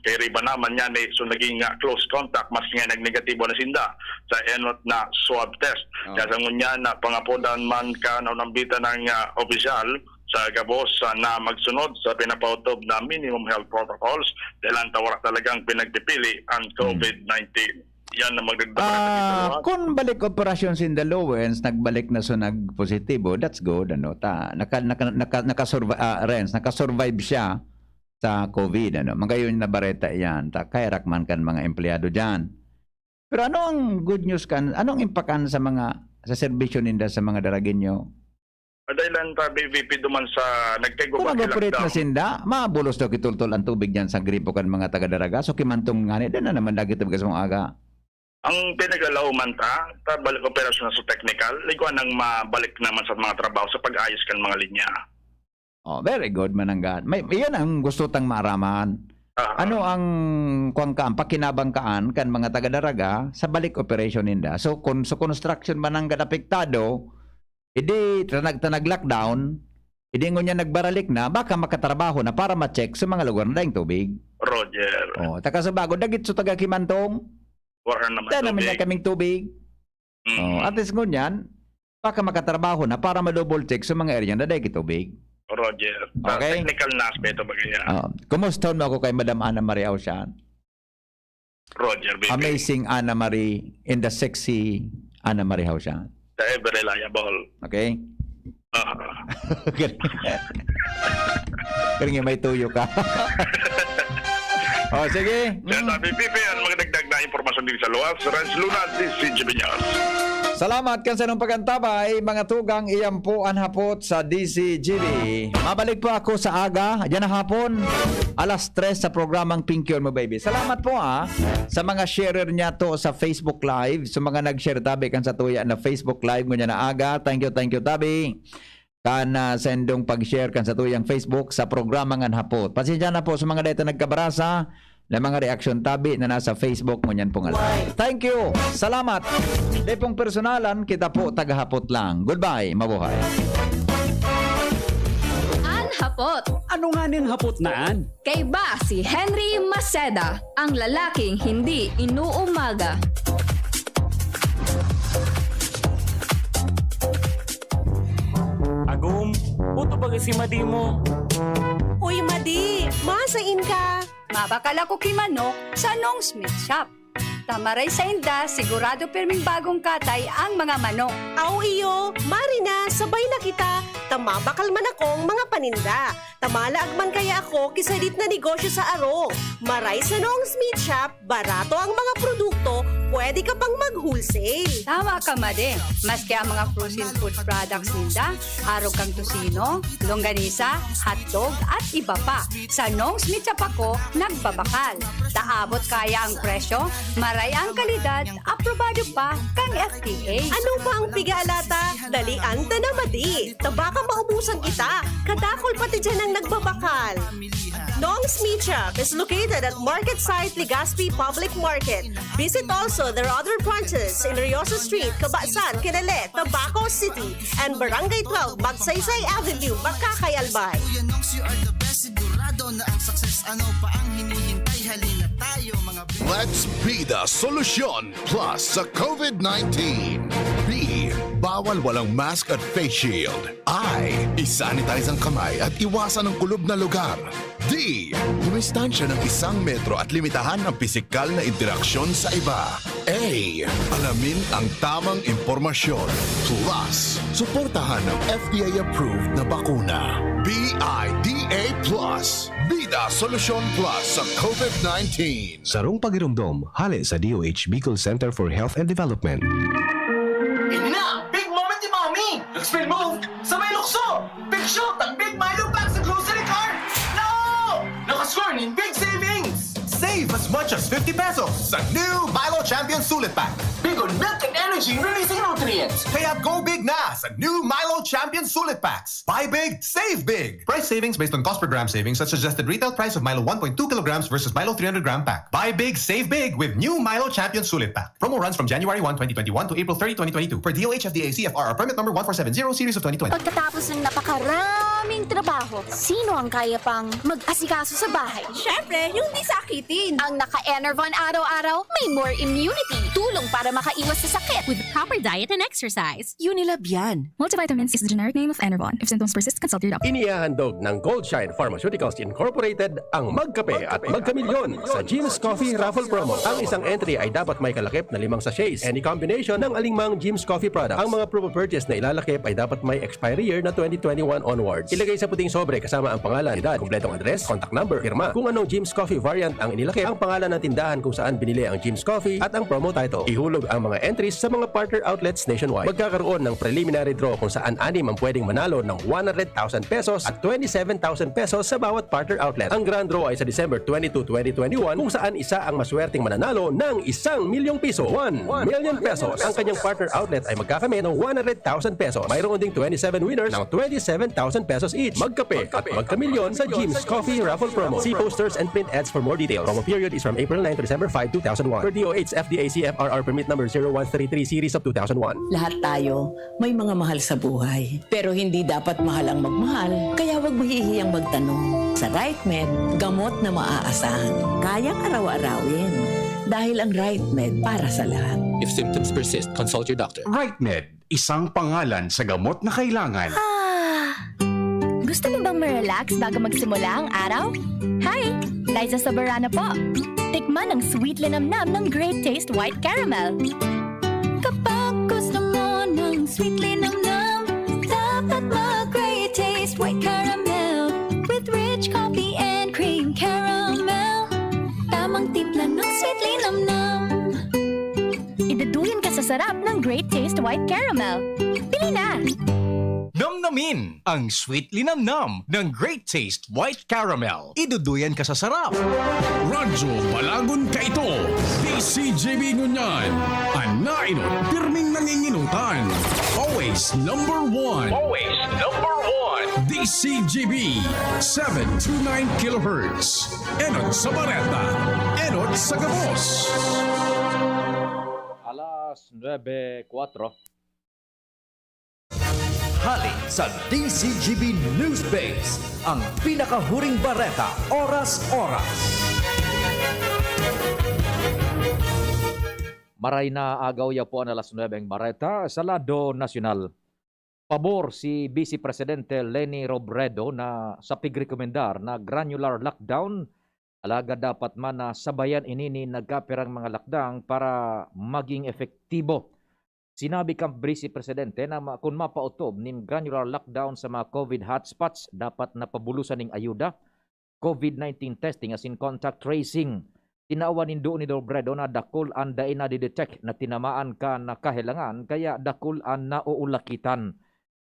kay riba naman yan so naging close contact, mas nga nagnegatibo na sinda sa enot na swab test. Kaya sa ngunyan na pangapodan man ka naunambita ng opisyal sa gabos na magsunod sa pinapautob na minimum health protocols dahil ang tawara talagang pinagpipili ang COVID-19. Yan na magdagdag. Kung balik operasyon sin the Lowens, nagbalik na so nagpositibo, that's good. Ano, nakasurvive siya sa COVID. Ano, magayon na bareta yan. Kaya rakman kan mga empleyado dyan. Pero ano ang good news kan? Anong impact sa serbisyo ninda sa mga daraginyo? Dahil ta BVP duman sa nagtego kung mag-operate na sinda, mabulos daw kitultol ang tubig dyan sa gripo kan mga taga-daraga. So kimantong nga na naman dagit tabigas mong aga. Ang pinagalaw man ta balik operasyon sa technical, liguan nang mabalik naman sa mga trabaho sa pag-ayos kan mga linya. Oh, very good mananggan. Iyan ang gusto tang maaraman. Ano ang pakinabangkaan kan mga taga-daraga sa balik operation ninda? So kung sa construction mananggan apektado, hindi nag-lockdown, hindi niya nagbaralik na, baka makatrabaho na para ma-check sa mga lugar na daing tubig. Roger. Oh, taka sa bago, dagit sa taga Kimantong. Wala naman tubig. Naman niya kaming tubig. Oh, at least ngunyan, baka makatrabaho na para ma-double check sa mga area na daing tubig. Roger. Okay. Technical na aspeto ba kaya? Kumusta mo ako kay Madam Ana Maria Hausian? Roger, baby. Amazing Ana Marie in the sexy Ana Maria Hausian. Ever reliable. Okay? Kaya may tuyo ka. Sige. Sabi, Pipi, ang mga dagdag na impormasyon din sa luwas, Renz Luna, DZGB News. Salamat kan sa nung pagantabay, mga tugang iyan po ang hapot sa DZGB. Mabalik po ako sa aga, dyan na hapon, alas 3 sa programang Pink Yun Mo Baby. Salamat po sa mga sharer niya to sa Facebook Live, sa mga nag-share tabi kan sa tuya na Facebook Live mo niya na aga. Thank you tabi. Kana sendong pag-share kan sa tuyang Facebook sa programang hapot. Pasensya na po sa mga dito nagkabarasa na mga reaksyon tabi na nasa Facebook mo niyan pong alam. Thank you. Salamat. Di pong personalan, kita po tagahapot lang. Goodbye. Mabuhay. Hapot. Ano nga ning hapot naan? Kay ba si Henry Maceda, ang lalaking hindi inuumaga. Agum, puto bagay si Madi mo. Uy, Madi, masain ka. Mabakal ako kimanok sa Nong Smith Shop. Tamaray sa inda, sigurado pirming bagong katay ang mga manok. Aw iyo, Marina, sabay na kita. Tamabakal man akong mga paninda. Tamalaag man kaya ako kisadit na negosyo sa arong. Maray sa Nong Smith Shop, barato ang mga produkto, pwede ka pang mag-wholesale. Tama ka, Made. Maski ang mga frozen food products ninda, arog kang tusino, longganisa, hotdog at iba pa. Sa Nong Smith Shop ako, nagbabakal. Taabot kaya ang presyo, maray ang kalidad, aprobado pa kang FDA. Ano pa ang pigalata? Dalian ta na, Madi. Tabaka maubusan kita. Kadakol pati dyan ang nagbabakal. Nong Smith Shop is located at Market Site Legazpi Public Market. Visit also their other branches in Riosa Street, Cabasan, Kilale, Tabaco City, and Barangay 12, Magsaysay Avenue, Makakay, Albay. Let's be the solution plus sa COVID-19. B. Bawal walang mask at face shield. I. Isanitize ang kamay at iwasan ang kulob na lugar. D. Dumistansya ng 1 metro at limitahan ang pisikal na interaksyon sa iba. A. Alamin ang tamang impormasyon. Plus, suportahan ng FDA-approved na bakuna. BIDA+. Bida Solusyon Plus sa COVID-19. Sarong pagirumdom, hali sa DOH Bicol Center for Health and Development. Ini na! Big moment ni Mommy! Spin move sa may lukso! Big shot ang Big Milo pack sa grocery cart! No! Nakascore ng big savings! Save as much as 50 pesos sa new Milo Champion Sulit Pack. Big on milk and energy releasing nutrients. Kaya go big na sa new Milo Champion Sulit Packs. Buy big, save big. Price savings based on cost per gram savings at suggested retail price of Milo 1.2 kilograms versus Milo 300 gram pack. Buy big, save big with new Milo Champion Sulit Pack. Promo runs from January 1, 2021 to April 30, 2022 for DOH FDA CFR permit number 1470 series of 2020. Pagkatapos ng napakaraming trabaho, sino ang kaya pang mag-asikaso sa bahay? Siyempre, yung di sakitin. Ang naka-Enervon araw-araw, may more immunity. Tulong para makaiwas sa sakit. With proper diet and exercise. Unilab yan. Multivitamins is the generic name of Enervon. If symptoms persist, consult your doctor. Inihahandog ng Goldshine Pharmaceuticals Incorporated ang Magkape at Magkamilyon sa Jim's Coffee Raffle Promo. Ang isang entry ay dapat may kalakip na 5 sachets. Any combination ng alingmang Jim's Coffee products. Ang mga promo purchase na ilalakip ay dapat may expiry year na 2021 onwards. Ilagay sa puting sobre kasama ang pangalan, edad, kumpletong address, contact number, firma, kung anong Jim's Coffee variant ang inilakip, ang pangalan ng tindahan kung saan binili ang Jim's Coffee at ang promo title. Ihulog ang mga entries sa mga partner outlets nationwide. Magkakaroon ng preliminary draw kung saan 6 ang pwedeng manalo ng 100,000 pesos at 27,000 pesos sa bawat partner outlet. Ang grand draw ay sa December 22, 2021 kung saan isa ang maswerteng mananalo ng 1 milyong piso. 1 million pesos. Ang kanyang partner outlet ay magkakamit ng 100,000 pesos. Mayroon ding 27 winners ng 27,000 pesos each. Magkape at magkamilyon sa Jim's Coffee Raffle Promo. See posters and print ads for more details. Promo period is from April 9 to December 5, 2001. Per DOH FDA CFRR permit number 0133 series of 2001. Lahat tayo may mga mahal sa buhay. Pero hindi dapat mahal ang magmahal. Kaya huwag mahihiyang magtanong. Sa RightMed, gamot na maaasahan. Kayang araw-arawin. Dahil ang RightMed para sa lahat. If symptoms persist, consult your doctor. RightMed, isang pangalan sa gamot na kailangan. Gusto mo bang ma-relax bago magsimula ang araw? Hi! Liza Soberana po. Tikman ang sweet linamnam ng Great Taste White Caramel. Kapag gusto mo ng sweet linamnam, dapat mag-Great Taste White Caramel with rich coffee and cream caramel. Tamang timpla ng sweet linamnam. Idaduyan ka sa sarap ng Great Taste White Caramel. Pili na! Namnamin ang sweet linamnam ng Great Taste White Caramel. Iduduyan ka sa sarap. Radyo Balagon ka ito. DZGB ngunyan. Anainot, pirming nanginginutan. Always number 1. Always number 1. DZGB 729 kHz. Enot sa Bareta. Enot sa Gabos. Alas 9:04. Hali sa DZGB News Base, ang pinakahuring bareta oras-oras. Maray na agaw ya po ang alas 9 ang bareta sa lado nasyonal. Pabor si Vice Presidente Leni Robredo na sa pigrekomendar na granular lockdown, alaga dapat man na sabayan inini nagkapirang mga lakdang para maging efektibo. Sinabi kang Vice Presidente na kung mapautob ning granular lockdown sa mga COVID hotspots, dapat napabulusan ning ayuda, COVID-19 testing as in contact tracing. Tinaawan nindo ni Robredo na dakul ang dain na didetect na tinamaan ka na kahilangan, kaya dakul ang nauulakitan.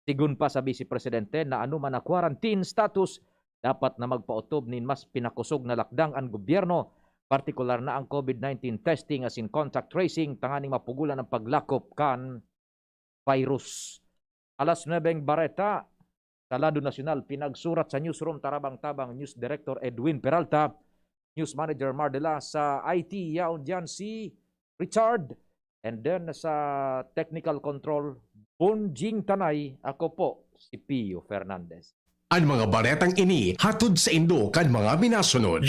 Sigun pa sa Vice Presidente na anuman na quarantine status, dapat na magpautob nin mas pinakusog na lakdang ang gobyerno, partikular na ang COVID-19 testing as in contact tracing, tanganing mapugulan ang paglakop kan virus. Alas 9 bareta, sa lado nasyonal, pinagsurat sa newsroom Tarabang-Tabang News Director Edwin Peralta, News Manager Mardela, sa IT yaon dyan si Richard, and then sa Technical Control Bonjing Tanay, ako po si Pio Fernandez. Ang mga baretang ini hatod sa Indo kan mga minasunod.